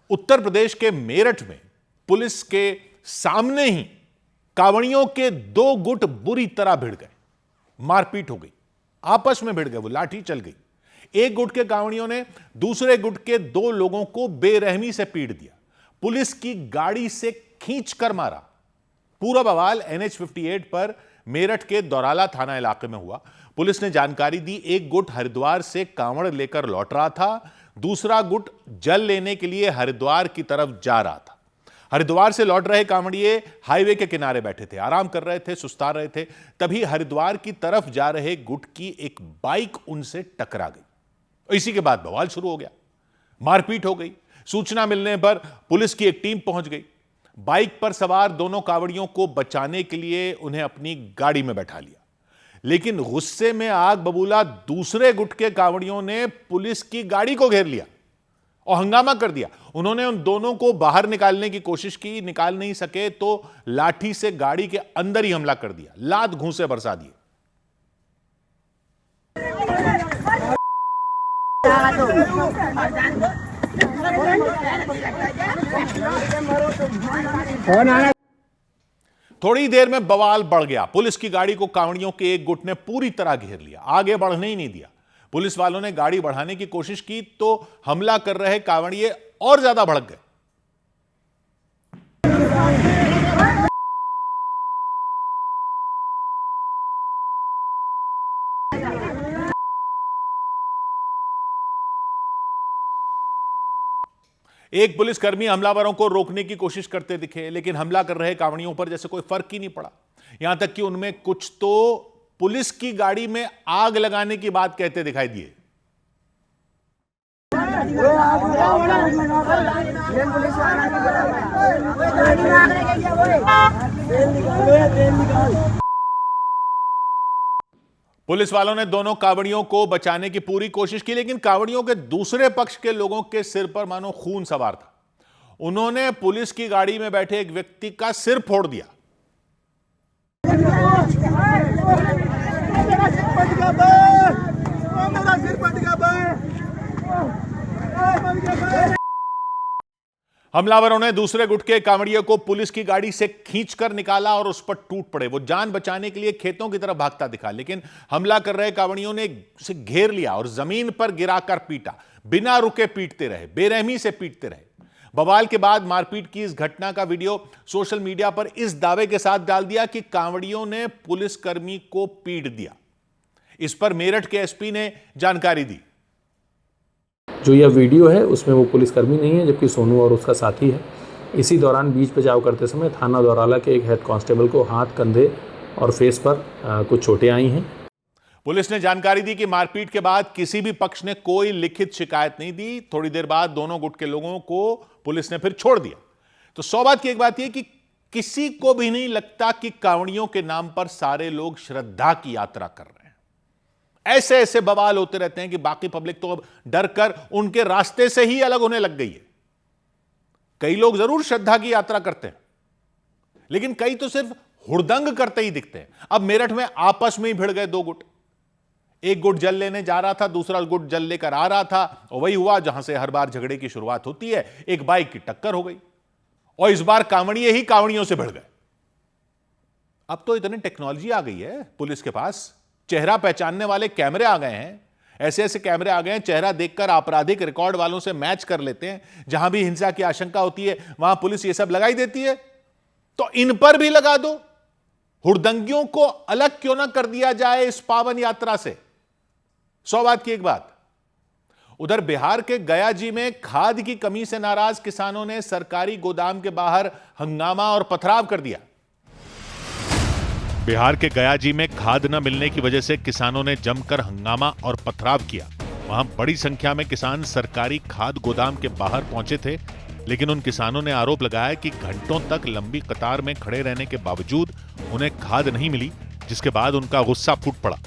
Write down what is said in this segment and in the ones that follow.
उत्तर प्रदेश के मेरठ में पुलिस के सामने ही कांवड़ियों के दो गुट बुरी तरह भिड़ गए। मारपीट हो गई, आपस में भिड़ गए, वो लाठी चल गई। एक गुट के कांवड़ियों ने दूसरे गुट के दो लोगों को बेरहमी से पीट दिया, पुलिस की गाड़ी से खींचकर मारा। पूरा बवाल NH-58 पर मेरठ के दौराला थाना इलाके में हुआ। पुलिस ने जानकारी दी, एक गुट हरिद्वार से कांवड़ लेकर लौट रहा था, दूसरा गुट जल लेने के लिए हरिद्वार की तरफ जा रहा था। हरिद्वार से लौट रहे कांवड़िए हाईवे के किनारे बैठे थे, आराम कर रहे थे, सुस्ता रहे थे। तभी हरिद्वार की तरफ जा रहे गुट की एक बाइक उनसे टकरा गई। इसी के बाद बवाल शुरू हो गया, मारपीट हो गई। सूचना मिलने पर पुलिस की एक टीम पहुंच गई। बाइक पर सवार दोनों कांवड़ियों को बचाने के लिए उन्हें अपनी गाड़ी में बैठा लिया, लेकिन गुस्से में आग बबूला दूसरे गुट के कांवड़ियों ने पुलिस की गाड़ी को घेर लिया और हंगामा कर दिया। उन्होंने उन दोनों को बाहर निकालने की कोशिश की, निकाल नहीं सके तो लाठी से गाड़ी के अंदर ही हमला कर दिया, लात घूंसे बरसा दिए। थोड़ी देर में बवाल बढ़ गया। पुलिस की गाड़ी को कांवड़ियों के एक गुट ने पूरी तरह घेर लिया, आगे बढ़ने ही नहीं दिया। पुलिस वालों ने गाड़ी बढ़ाने की कोशिश की तो हमला कर रहे कांवड़िए और ज्यादा भड़क गए। एक पुलिसकर्मी हमलावरों को रोकने की कोशिश करते दिखे, लेकिन हमला कर रहे कांवड़ियों पर जैसे कोई फर्क ही नहीं पड़ा। यहां तक कि उनमें कुछ तो पुलिस की गाड़ी में आग लगाने की बात कहते दिखाई दिए। पुलिस वालों ने दोनों कांवड़ियों को बचाने की पूरी कोशिश की, लेकिन कांवड़ियों के दूसरे पक्ष के लोगों के सिर पर मानो खून सवार था। उन्होंने पुलिस की गाड़ी में बैठे एक व्यक्ति का सिर फोड़ दिया। हमलावरों ने दूसरे गुट के कांवड़िए को पुलिस की गाड़ी से खींचकर निकाला और उस पर टूट पड़े। वो जान बचाने के लिए खेतों की तरफ भागता दिखा, लेकिन हमला कर रहे कांवड़ियों ने उसे घेर लिया और जमीन पर गिराकर पीटा। बिना रुके पीटते रहे, बेरहमी से पीटते रहे। बवाल के बाद मारपीट की इस घटना का वीडियो सोशल मीडिया पर इस दावे के साथ डाल दिया कि कांवड़ियों ने पुलिसकर्मी को पीट दिया। इस पर मेरठ के एसपी ने जानकारी दी। जो यह वीडियो है उसमें वो पुलिसकर्मी नहीं है, जबकि सोनू और उसका साथी है। इसी दौरान बीच बचाव करते समय थाना दौराला के एक हेड कांस्टेबल को हाथ, कंधे और फेस पर कुछ चोटें आई हैं। पुलिस ने जानकारी दी कि मारपीट के बाद किसी भी पक्ष ने कोई लिखित शिकायत नहीं दी। थोड़ी देर बाद दोनों गुट के लोगों को पुलिस ने फिर छोड़ दिया। तो सौभाग्य की एक बात यह कि किसी को भी नहीं लगता कि कांवड़ियों के नाम पर सारे लोग श्रद्धा की यात्रा कर रहे हैं। ऐसे ऐसे बवाल होते रहते हैं कि बाकी पब्लिक तो अब डर कर उनके रास्ते से ही अलग होने लग गई है। कई लोग जरूर श्रद्धा की यात्रा करते हैं, लेकिन कई तो सिर्फ हुड़दंग करते ही दिखते हैं। अब मेरठ में आपस में ही भिड़ गए दो गुट। एक गुट जल लेने जा रहा था, दूसरा गुट जल लेकर आ रहा था, और वही हुआ जहां से हर बार झगड़े की शुरुआत होती है। एक बाइक की टक्कर हो गई और इस बार कांवड़िए ही कांवड़ियों से भिड़ गए। अब तो इतनी टेक्नोलॉजी आ गई है पुलिस के पास, चेहरा पहचानने वाले कैमरे आ गए हैं। ऐसे ऐसे कैमरे आ गए हैं, चेहरा देखकर आपराधिक रिकॉर्ड वालों से मैच कर लेते हैं। जहां भी हिंसा की आशंका होती है वहां पुलिस ये सब लगाई देती है, तो इन पर भी लगा दो। हुड़दंगियों को अलग क्यों ना कर दिया जाए इस पावन यात्रा से। सौभाग्य की एक बात, उधर बिहार के गया जी में खाद की कमी से नाराज किसानों ने सरकारी गोदाम के बाहर हंगामा और पथराव कर दिया। बिहार के गया जी में खाद न मिलने की वजह से किसानों ने जमकर हंगामा और पथराव किया। वहां बड़ी संख्या में किसान सरकारी खाद गोदाम के बाहर पहुंचे थे, लेकिन उन किसानों ने आरोप लगाया कि घंटों तक लंबी कतार में खड़े रहने के बावजूद उन्हें खाद नहीं मिली, जिसके बाद उनका गुस्सा फूट पड़ा।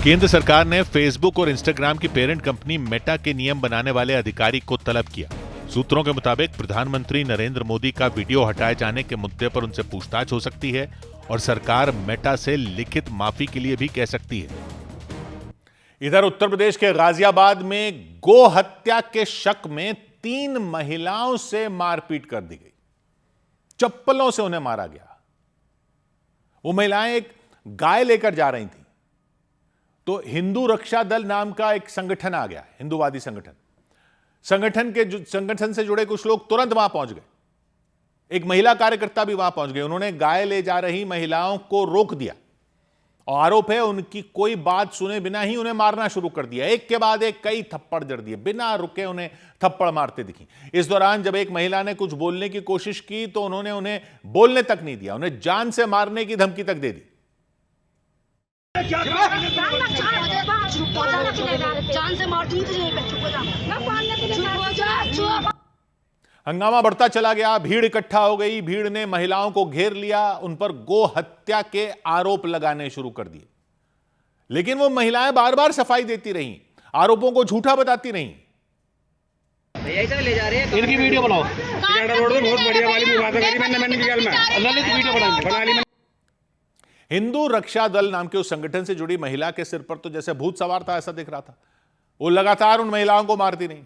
केंद्र सरकार ने फेसबुक और इंस्टाग्राम की पेरेंट कंपनी मेटा के नियम बनाने वाले अधिकारी को तलब किया। सूत्रों के मुताबिक प्रधानमंत्री नरेंद्र मोदी का वीडियो हटाए जाने के मुद्दे पर उनसे पूछताछ हो सकती है और सरकार मेटा से लिखित माफी के लिए भी कह सकती है। इधर उत्तर प्रदेश के गाजियाबाद में गो हत्या के शक में 3 महिलाओं से मारपीट कर दी गई। चप्पलों से उन्हें मारा गया। वो महिलाएं एक गाय लेकर जा रही थी, तो हिंदू रक्षा दल नाम का एक संगठन आ गया, हिंदूवादी संगठन से जुड़े कुछ लोग तुरंत वहां पहुंच गए। एक महिला कार्यकर्ता भी वहां पहुंच गए। उन्होंने गाय ले जा रही महिलाओं को रोक दिया और आरोप है उनकी कोई बात सुने बिना ही उन्हें मारना शुरू कर दिया। एक के बाद एक कई थप्पड़ जड़ दिए, बिना रुके उन्हें थप्पड़ मारते दिखी। इस दौरान जब एक महिला ने कुछ बोलने की कोशिश की तो उन्होंने उन्हें बोलने तक नहीं दिया, उन्हें जान से मारने की धमकी तक दे दी। हंगामा बढ़ता चला गया, भीड़ इकट्ठा हो गई। भीड़ ने महिलाओं को घेर लिया, उन पर गो हत्या के आरोप लगाने शुरू कर दिए। लेकिन वो महिलाएं बार बार सफाई देती रहीं, आरोपों को झूठा बताती रहीं। भैया ले जा रहे हैं, इनकी वीडियो बनाओ। बहुत बढ़िया वाली बात करी मैंने वीडियो बना ली। हिंदू रक्षा दल नाम के उस संगठन से जुड़ी महिला के सिर पर तो जैसे भूत सवार था ऐसा दिख रहा था। वो लगातार उन महिलाओं को मारती रही,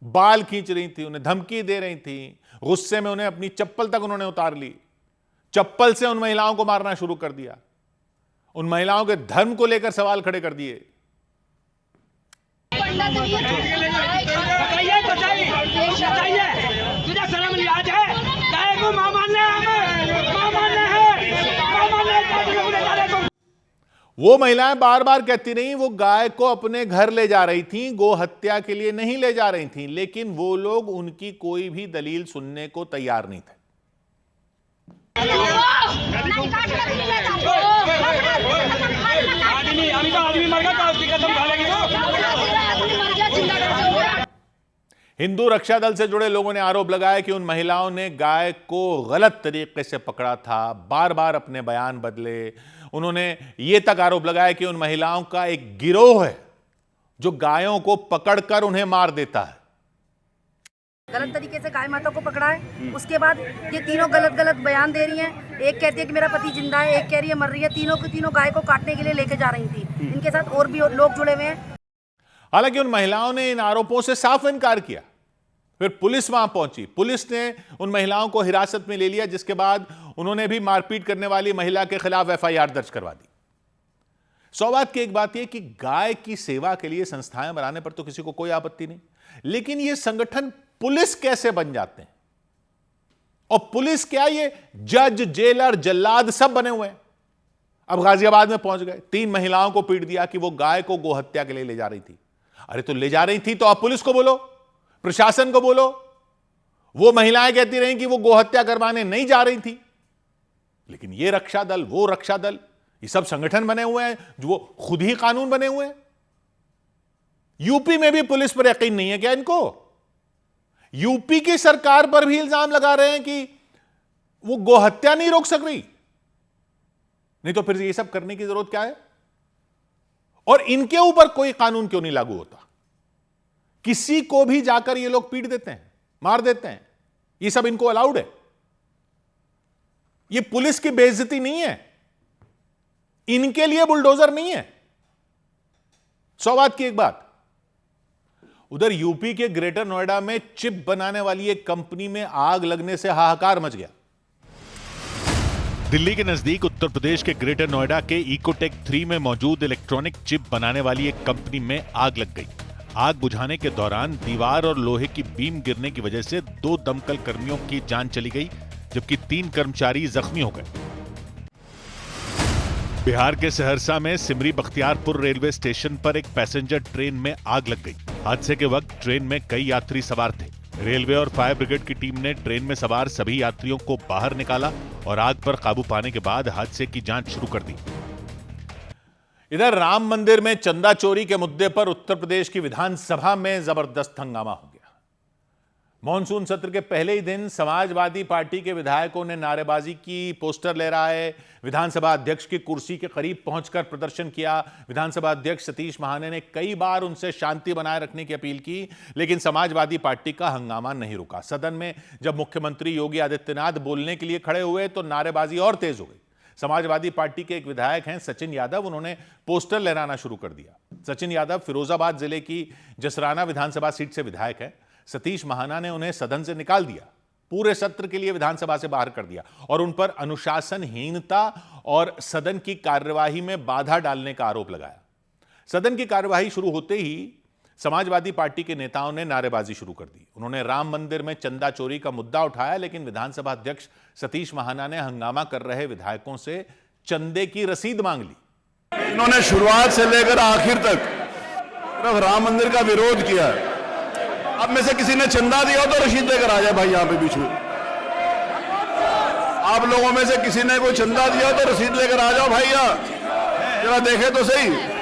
बाल खींच रही थी, उन्हें धमकी दे रही थी। गुस्से में उन्हें अपनी चप्पल तक उन्होंने उतार ली, चप्पल से उन महिलाओं को मारना शुरू कर दिया। उन महिलाओं के धर्म को लेकर सवाल खड़े कर दिए। वो महिलाएं बार बार कहती रही वो गाय को अपने घर ले जा रही थी, गो हत्या के लिए नहीं ले जा रही थी। लेकिन वो लोग उनकी कोई भी दलील सुनने को तैयार नहीं थे। हिंदू रक्षा दल से जुड़े लोगों ने आरोप लगाया कि उन महिलाओं ने गाय को गलत तरीके से पकड़ा था, बार बार अपने बयान बदले। उन्होंने यह तक आरोप लगाया कि उन महिलाओं का एक गिरोह है जो गायों को पकड़कर उन्हें मार देता है। गलत तरीके से गाय माता को पकड़ा है। उसके बाद ये तीनों गलत गलत बयान दे रही हैं। एक कहती है कि मेरा पति जिंदा है, एक कह रही है मर रही है। तीनों की तीनों गाय को काटने के लिए लेके जा रही थी। इनके साथ और भी लोग जुड़े हुए हैं। हालांकि उन महिलाओं ने इन आरोपों से साफ इनकार किया। फिर पुलिस वहां पहुंची, पुलिस ने उन महिलाओं को हिरासत में ले लिया, जिसके बाद उन्होंने भी मारपीट करने वाली महिला के खिलाफ एफआईआर दर्ज करवा दी। सौभाग्य की एक बात यह कि गाय की सेवा के लिए संस्थाएं बनाने पर तो किसी को कोई आपत्ति नहीं, लेकिन यह संगठन पुलिस कैसे बन जाते हैं? और पुलिस क्या, ये जज, जेलर, जल्लाद सब बने हुए हैं। अब गाजियाबाद में पहुंच गए, 3 महिलाओं को पीट दिया कि वो गाय को गोहत्या के लिए ले जा रही थी। अरे तो ले जा रही थी तो आप पुलिस को बोलो, प्रशासन को बोलो। वो महिलाएं कहती रहीं कि वो गोहत्या करवाने नहीं जा रही थी। लेकिन ये रक्षा दल, वो रक्षा दल, ये सब संगठन बने हुए हैं जो वो खुद ही कानून बने हुए हैं। यूपी में भी पुलिस पर यकीन नहीं है क्या इनको? यूपी की सरकार पर भी इल्जाम लगा रहे हैं कि वो गोहत्या नहीं रोक सक रही। नहीं तो फिर ये सब करने की जरूरत क्या है? और इनके ऊपर कोई कानून क्यों नहीं लागू होता? किसी को भी जाकर ये लोग पीट देते हैं, मार देते हैं। ये सब इनको अलाउड है। ये पुलिस की बेइज्जती नहीं है, इनके लिए बुलडोजर नहीं है। सौभाग्य की एक बात, उधर यूपी के ग्रेटर नोएडा में चिप बनाने वाली एक कंपनी में आग लगने से हाहाकार मच गया। दिल्ली के नजदीक उत्तर प्रदेश के ग्रेटर नोएडा के इकोटेक 3 में मौजूद इलेक्ट्रॉनिक चिप बनाने वाली एक कंपनी में आग लग गई। आग बुझाने के दौरान दीवार और लोहे की बीम गिरने की वजह से 2 दमकल कर्मियों की जान चली गई, जबकि 3 कर्मचारी जख्मी हो गए। बिहार के सहरसा में सिमरी बख्तियारपुर रेलवे स्टेशन पर एक पैसेंजर ट्रेन में आग लग गई। हादसे के वक्त ट्रेन में कई यात्री सवार थे। रेलवे और फायर ब्रिगेड की टीम ने ट्रेन में सवार सभी यात्रियों को बाहर निकाला और आग पर काबू पाने के बाद हादसे की जांच शुरू कर दी। इधर राम मंदिर में चंदा चोरी के मुद्दे पर उत्तर प्रदेश की विधानसभा में जबरदस्त हंगामा हो गया। मॉनसून सत्र के पहले ही दिन समाजवादी पार्टी के विधायकों ने नारेबाजी की, पोस्टर लहराए, विधानसभा अध्यक्ष की कुर्सी के करीब पहुंचकर प्रदर्शन किया। विधानसभा अध्यक्ष सतीश महाने ने कई बार उनसे शांति बनाए रखने की अपील की, लेकिन समाजवादी पार्टी का हंगामा नहीं रुका। सदन में जब मुख्यमंत्री योगी आदित्यनाथ बोलने के लिए खड़े हुए तो नारेबाजी और तेज हो गई। समाजवादी पार्टी के एक विधायक हैं सचिन यादव, उन्होंने पोस्टर लहराना शुरू कर दिया। सचिन यादव फिरोजाबाद जिले की जसराना विधानसभा सीट से विधायक है। सतीश महाना ने उन्हें सदन से निकाल दिया, पूरे सत्र के लिए विधानसभा से बाहर कर दिया और उन पर अनुशासनहीनता और सदन की कार्यवाही में बाधा डालने का आरोप लगाया। सदन की कार्यवाही शुरू होते ही समाजवादी पार्टी के नेताओं ने नारेबाजी शुरू कर दी। उन्होंने राम मंदिर में चंदा चोरी का मुद्दा उठाया, लेकिन विधानसभा अध्यक्ष सतीश महाना ने हंगामा कर रहे विधायकों से चंदे की रसीद मांग ली। इन्होंने शुरुआत से लेकर आखिर तक सिर्फ राम मंदिर का विरोध किया है। अब में से किसी ने चंदा दिया हो तो रसीद लेकर आ जाए भाई, यहां पे बीच में। आप लोगों में से किसी ने कोई चंदा दिया हो तो रसीद लेकर आ जाओ भाई, यहाँ जरा देखे तो सही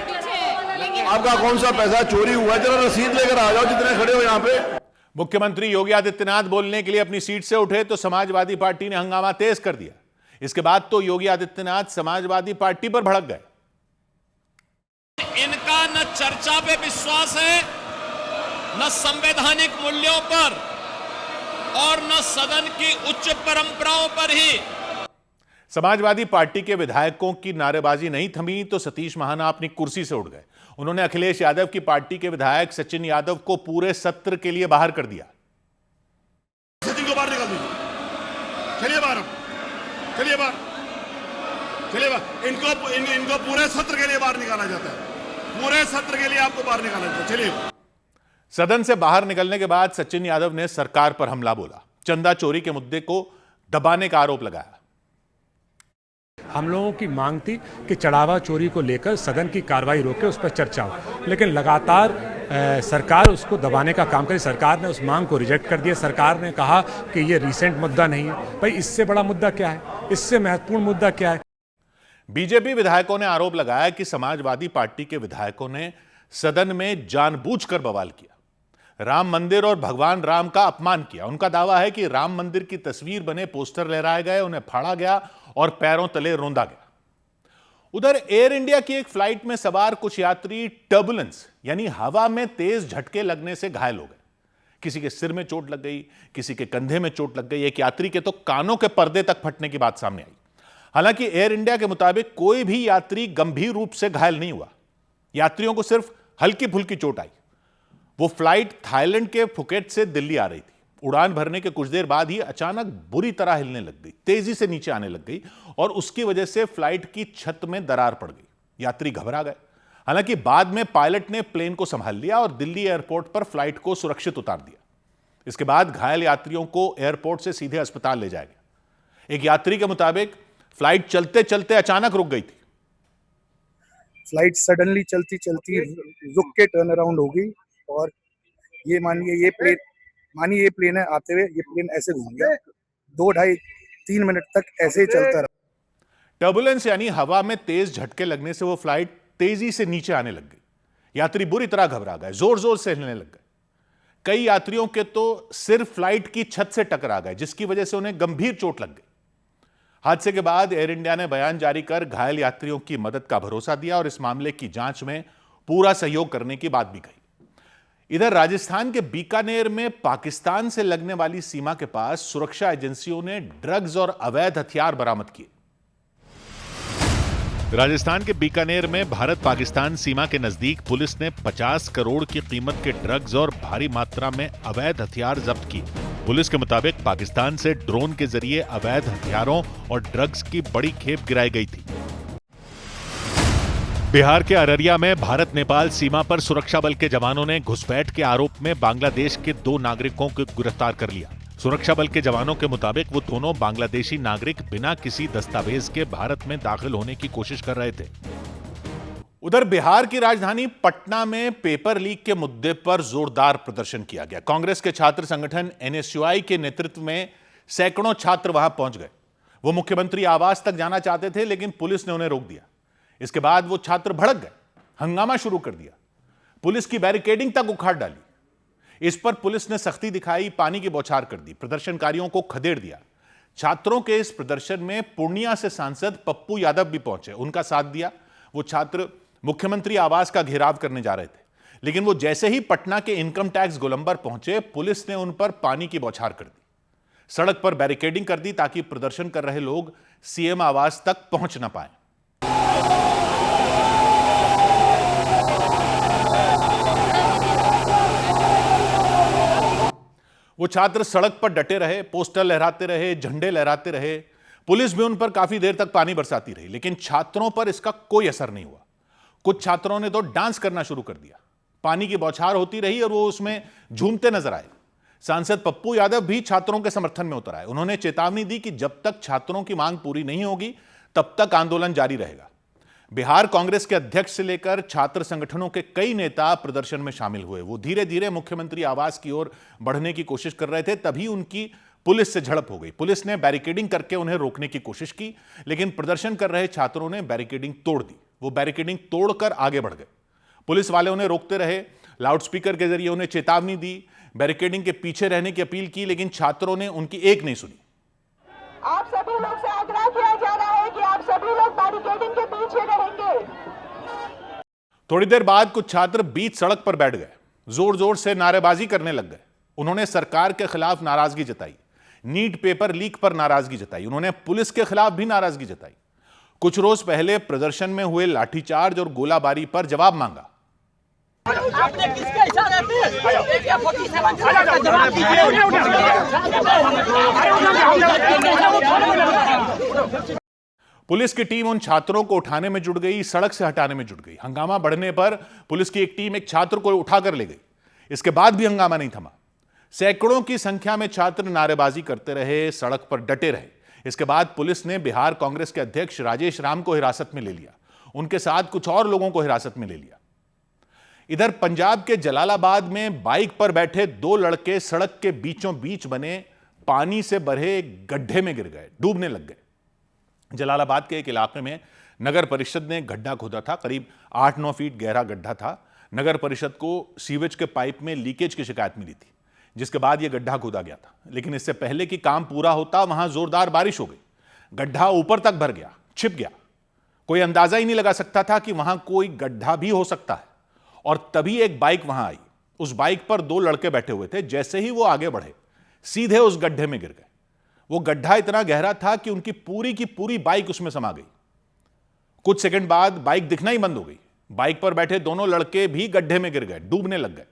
आपका कौन सा पैसा चोरी हुआ है, जरा रसीद लेकर आ जाओ जितने खड़े हो यहां पे। मुख्यमंत्री योगी आदित्यनाथ बोलने के लिए अपनी सीट से उठे तो समाजवादी पार्टी ने हंगामा तेज कर दिया। इसके बाद तो योगी आदित्यनाथ समाजवादी पार्टी पर भड़क गए। इनका न चर्चा पे विश्वास है, न संवैधानिक मूल्यों पर और न सदन की उच्च परंपराओं पर ही। समाजवादी पार्टी के विधायकों की नारेबाजी नहीं थमी तो सतीश महाना अपनी कुर्सी से उठ गए। उन्होंने अखिलेश यादव की पार्टी के विधायक सचिन यादव को पूरे सत्र के लिए बाहर कर दिया। सचिन को बाहर निकाल दीजिए, चलिए बाहर, चलिए बाहर, चलिए बाहर। इनको पूरे सत्र के लिए बाहर निकाला जाता है, पूरे सत्र के लिए आपको बाहर निकाला जाता है, चलिए। सदन से बाहर निकलने के बाद सचिन यादव ने सरकार पर हमला बोला, चंदा चोरी के मुद्दे को दबाने का आरोप लगाया। हम लोगों की मांग थी कि चढ़ावा चोरी को लेकर सदन की कार्रवाई रोके, उस पर चर्चा हो, लेकिन लगातार सरकार उसको दबाने का काम करी। सरकार ने उस मांग को रिजेक्ट कर दिया। सरकार ने कहा कि ये रीसेंट मुद्दा नहीं है। भाई इससे बड़ा मुद्दा क्या है, इससे महत्वपूर्ण मुद्दा क्या है? बीजेपी विधायकों ने आरोप लगाया कि समाजवादी पार्टी के विधायकों ने सदन में जानबूझकर बवाल किया, राम मंदिर और भगवान राम का अपमान किया। उनका दावा है कि राम मंदिर की तस्वीर बने पोस्टर लहराए गए, उन्हें फाड़ा गया और पैरों तले रौंदा गया। उधर एयर इंडिया की एक फ्लाइट में सवार कुछ यात्री टर्बुलेंस यानी हवा में तेज झटके लगने से घायल हो गए। किसी के सिर में चोट लग गई, किसी के कंधे में चोट लग गई, एक यात्री के तो कानों के पर्दे तक फटने की बात सामने आई। हालांकि एयर इंडिया के मुताबिक कोई भी यात्री गंभीर रूप से घायल नहीं हुआ। यात्रियों को सिर्फ हल्की फुल्की चोट आई। वो फ्लाइट थाईलैंड के फुकेट से दिल्ली आ रही थी। उड़ान भरने के कुछ देर बाद ही अचानक बुरी तरह हिलने लग गई, तेजी से नीचे आने लग गई और उसकी वजह से फ्लाइट की छत में दरार पड़ गई। यात्री घबरा गए। हालांकि बाद में पायलट ने प्लेन को संभाल लिया और दिल्ली एयरपोर्ट पर फ्लाइट को सुरक्षित उतार दिया। इसके बाद घायल यात्रियों को एयरपोर्ट से सीधे अस्पताल ले जाया गया। एक यात्री के मुताबिक फ्लाइट चलते चलते अचानक रुक गई थी। फ्लाइट सडनली चलती चलती रुक के टर्न अराउंड हो गई और ये मानिए ये प्लेन है, आते हुए ये प्लेन ऐसे घूम गया। 2 ढाई 3 मिनट तक ऐसे ही चलता रहा। टर्बुलेंस यानी हवा में तेज झटके लगने से वो फ्लाइट तेजी से नीचे आने लग गई। यात्री बुरी तरह घबरा गए, जोर जोर से हिलने लग गए। कई यात्रियों के तो सिर फ्लाइट की छत से टकरा गए, जिसकी वजह से उन्हें गंभीर चोट लग गई। हादसे के बाद एयर इंडिया ने बयान जारी कर घायल यात्रियों की मदद का भरोसा दिया और इस मामले की जांच में पूरा सहयोग करने की बात भी कही। इधर राजस्थान के बीकानेर में पाकिस्तान से लगने वाली सीमा के पास सुरक्षा एजेंसियों ने ड्रग्स और अवैध हथियार बरामद किए। राजस्थान के बीकानेर में भारत पाकिस्तान सीमा के नजदीक पुलिस ने 50 करोड़ की कीमत के ड्रग्स और भारी मात्रा में अवैध हथियार जब्त किए। पुलिस के मुताबिक पाकिस्तान से ड्रोन के जरिए अवैध हथियारों और ड्रग्स की बड़ी खेप गिराई गई थी। बिहार के अररिया में भारत नेपाल सीमा पर सुरक्षा बल के जवानों ने घुसपैठ के आरोप में बांग्लादेश के 2 नागरिकों को गिरफ्तार कर लिया। सुरक्षा बल के जवानों के मुताबिक वो दोनों बांग्लादेशी नागरिक बिना किसी दस्तावेज के भारत में दाखिल होने की कोशिश कर रहे थे। उधर बिहार की राजधानी पटना में पेपर लीक के मुद्दे पर जोरदार प्रदर्शन किया गया। कांग्रेस के छात्र संगठन एनएसयूआई के नेतृत्व में सैकड़ों छात्र वहां पहुंच गए। वो मुख्यमंत्री आवास तक जाना चाहते थे, लेकिन पुलिस ने उन्हें रोक दिया। इसके बाद वो छात्र भड़क गए, हंगामा शुरू कर दिया, पुलिस की बैरिकेडिंग तक उखाड़ डाली। इस पर पुलिस ने सख्ती दिखाई, पानी की बौछार कर दी, प्रदर्शनकारियों को खदेड़ दिया। छात्रों के इस प्रदर्शन में पूर्णिया से सांसद पप्पू यादव भी पहुंचे, उनका साथ दिया। वो छात्र मुख्यमंत्री आवास का घेराव करने जा रहे थे, लेकिन वो जैसे ही पटना के इनकम टैक्स गोलंबर पहुंचे, पुलिस ने उन पर पानी की बौछार कर दी। सड़क पर बैरिकेडिंग कर दी ताकि प्रदर्शन कर रहे लोग सीएम आवास तक पहुंच न पाए। वो छात्र सड़क पर डटे रहे, पोस्टर लहराते रहे, झंडे लहराते रहे। पुलिस भी उन पर काफी देर तक पानी बरसाती रही, लेकिन छात्रों पर इसका कोई असर नहीं हुआ। कुछ छात्रों ने तो डांस करना शुरू कर दिया। पानी की बौछार होती रही और वो उसमें झूमते नजर आए। सांसद पप्पू यादव भी छात्रों के समर्थन में उतर आए। उन्होंने चेतावनी दी कि जब तक छात्रों की मांग पूरी नहीं होगी तब तक आंदोलन जारी रहेगा। बिहार कांग्रेस के अध्यक्ष से लेकर छात्र संगठनों के कई नेता प्रदर्शन में शामिल हुए। वो धीरे धीरे मुख्यमंत्री आवास की ओर बढ़ने की कोशिश कर रहे थे, तभी उनकी पुलिस से झड़प हो गई। पुलिस ने बैरिकेडिंग करके उन्हें रोकने की कोशिश की, लेकिन प्रदर्शन कर रहे छात्रों ने बैरिकेडिंग तोड़ दी। वो बैरिकेडिंग तोड़कर आगे बढ़ गए। पुलिस वाले उन्हें रोकते रहे, लाउडस्पीकर के जरिए उन्हें चेतावनी दी, बैरिकेडिंग के पीछे रहने की अपील की, लेकिन छात्रों ने उनकी एक नहीं सुनी। आप सभी लोग से आग्रह किया जा रहा है कि आप सभी लोग बैरिकेडिंग के पीछे रहेंगे। थोड़ी देर बाद कुछ छात्र बीच सड़क पर बैठ गए, जोर जोर से नारेबाजी करने लग गए। उन्होंने सरकार के खिलाफ नाराजगी जताई, नीट पेपर लीक पर नाराजगी जताई, उन्होंने पुलिस के खिलाफ भी नाराजगी जताई। कुछ रोज पहले प्रदर्शन में हुए लाठीचार्ज और गोलाबारी पर जवाब मांगा। आपने किसके इशारे पे AK-47 का जवाब दीजिए। पुलिस की टीम उन छात्रों को उठाने में जुट गई, सड़क से हटाने में जुट गई। हंगामा बढ़ने पर पुलिस की एक टीम एक छात्र को उठाकर ले गई। इसके बाद भी हंगामा नहीं थमा। सैकड़ों की संख्या में छात्र नारेबाजी करते रहे, सड़क पर डटे रहे। इसके बाद पुलिस ने बिहार कांग्रेस के अध्यक्ष राजेश राम को हिरासत में ले लिया। उनके साथ कुछ और लोगों को हिरासत में ले लिया। इधर पंजाब के जलालाबाद में बाइक पर बैठे दो लड़के सड़क के बीचों बीच बने पानी से भरे गड्ढे में गिर गए, डूबने लग गए। जलालाबाद के एक इलाके में नगर परिषद ने गड्ढा खोदा था। करीब 8-9 फीट गहरा गड्ढा था। नगर परिषद को सीवेज के पाइप में लीकेज की शिकायत मिली थी, जिसके बाद यह गड्ढा खोदा गया था। लेकिन इससे पहले कि काम पूरा होता, वहां जोरदार बारिश हो गई। गड्ढा ऊपर तक भर गया, छिप गया। कोई अंदाजा ही नहीं लगा सकता था कि वहां कोई गड्ढा भी हो सकता है। और तभी एक बाइक वहां आई। उस बाइक पर दो लड़के बैठे हुए थे। जैसे ही वो आगे बढ़े, सीधे उस गड्ढे में गिर गए। वो गड्ढा इतना गहरा था कि उनकी पूरी की पूरी बाइक उसमें समा गई। कुछ सेकंड बाद बाइक दिखना ही बंद हो गई। बाइक पर बैठे दोनों लड़के भी गड्ढे में गिर गए, डूबने लग गए।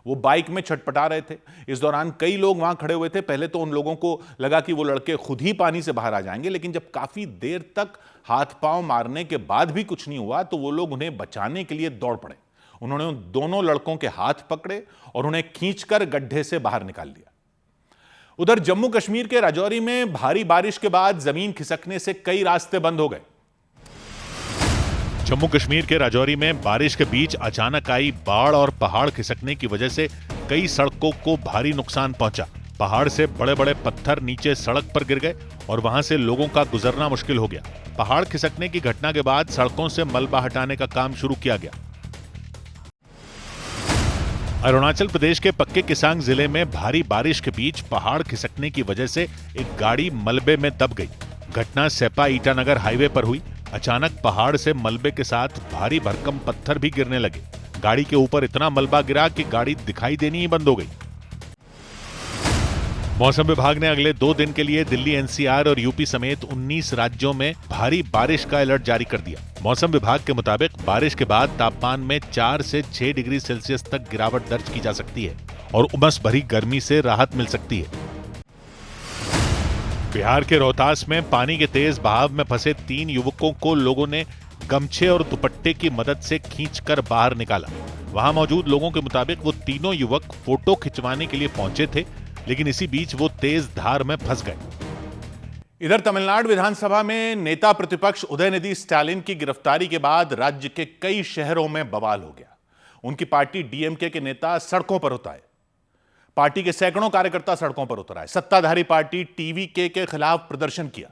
वो बाइक में छटपटा रहे थे। इस दौरान कई लोग वहां खड़े हुए थे। पहले तो उन लोगों को लगा कि वो लड़के खुद ही पानी से बाहर आ जाएंगे, लेकिन जब काफी देर तक हाथ पांव मारने के बाद भी कुछ नहीं हुआ तो वो लोग उन्हें बचाने के लिए दौड़ पड़े। उन्होंने उन दोनों लड़कों के हाथ पकड़े और उन्हें खींचकर गड्ढे से बाहर निकाल लिया। उधर जम्मू कश्मीर के राजौरी में भारी बारिश के बाद जमीन खिसकने से कई रास्ते बंद हो गए। जम्मू कश्मीर के राजौरी में बारिश के बीच अचानक आई बाढ़ और पहाड़ खिसकने की वजह से कई सड़कों को भारी नुकसान पहुंचा। पहाड़ से बड़े बड़े पत्थर नीचे सड़क पर गिर गए और वहां से लोगों का गुजरना मुश्किल हो गया। पहाड़ खिसकने की घटना के बाद सड़कों से मलबा हटाने का काम शुरू किया गया। अरुणाचल प्रदेश के पक्के केसांग जिले में भारी बारिश के बीच पहाड़ खिसकने की वजह से एक गाड़ी मलबे में दब गई। घटना सेपा ईटानगर हाईवे पर हुई। अचानक पहाड़ से मलबे के साथ भारी भरकम पत्थर भी गिरने लगे। गाड़ी के ऊपर इतना मलबा गिरा कि गाड़ी दिखाई देनी ही बंद हो गई। मौसम विभाग ने अगले 2 दिन के लिए दिल्ली, एनसीआर और यूपी समेत 19 राज्यों में भारी बारिश का अलर्ट जारी कर दिया। मौसम विभाग के मुताबिक बारिश के बाद तापमान में 4 से 6 डिग्री सेल्सियस तक गिरावट दर्ज की जा सकती है और उमस भरी गर्मी से राहत मिल सकती है। बिहार के रोहतास में पानी के तेज बहाव में फंसे 3 युवकों को लोगों ने गमछे और दुपट्टे की मदद से खींचकर बाहर निकाला। वहां मौजूद लोगों के मुताबिक वो तीनों युवक फोटो खिंचवाने के लिए पहुंचे थे, लेकिन इसी बीच वो तेज धार में फंस गए। इधर तमिलनाडु विधानसभा में नेता प्रतिपक्ष उदयनिधि स्टालिन की गिरफ्तारी के बाद राज्य के कई शहरों में बवाल हो गया। उनकी पार्टी डीएमके के नेता सड़कों पर उतर आए। पार्टी के सैकड़ों कार्यकर्ता सड़कों पर उतर आए। सत्ताधारी पार्टी टीवीके के खिलाफ प्रदर्शन किया।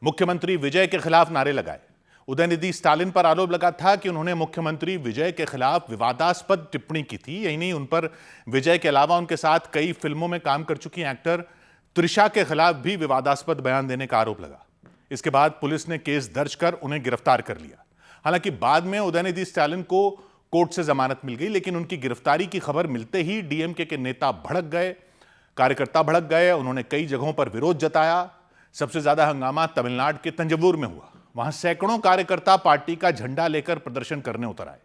मुख्यमंत्री विजय के खिलाफ नारे लगाए। उदयनिधि स्टालिन पर आरोप लगा था कि उन्होंने मुख्यमंत्री विजय के खिलाफ विवादास्पद टिप्पणी की थी। यही नहीं, उन पर विजय के अलावा उनके साथ कई फिल्मों में काम कर चुकी एक्टर त्रिशा के खिलाफ भी विवादास्पद बयान देने का आरोप लगा। इसके बाद पुलिस ने केस दर्ज कर उन्हें गिरफ्तार कर लिया। हालांकि बाद में उदयनिधि स्टालिन को कोर्ट से जमानत मिल गई, लेकिन उनकी गिरफ्तारी की खबर मिलते ही डीएमके के नेता भड़क गए। कार्यकर्ता भड़क गए, उन्होंने कई जगहों पर विरोध जताया। सबसे ज्यादा हंगामा तमिलनाडु के तंजवूर में हुआ। वहां सैकड़ों कार्यकर्ता पार्टी का झंडा लेकर प्रदर्शन करने उतर आए,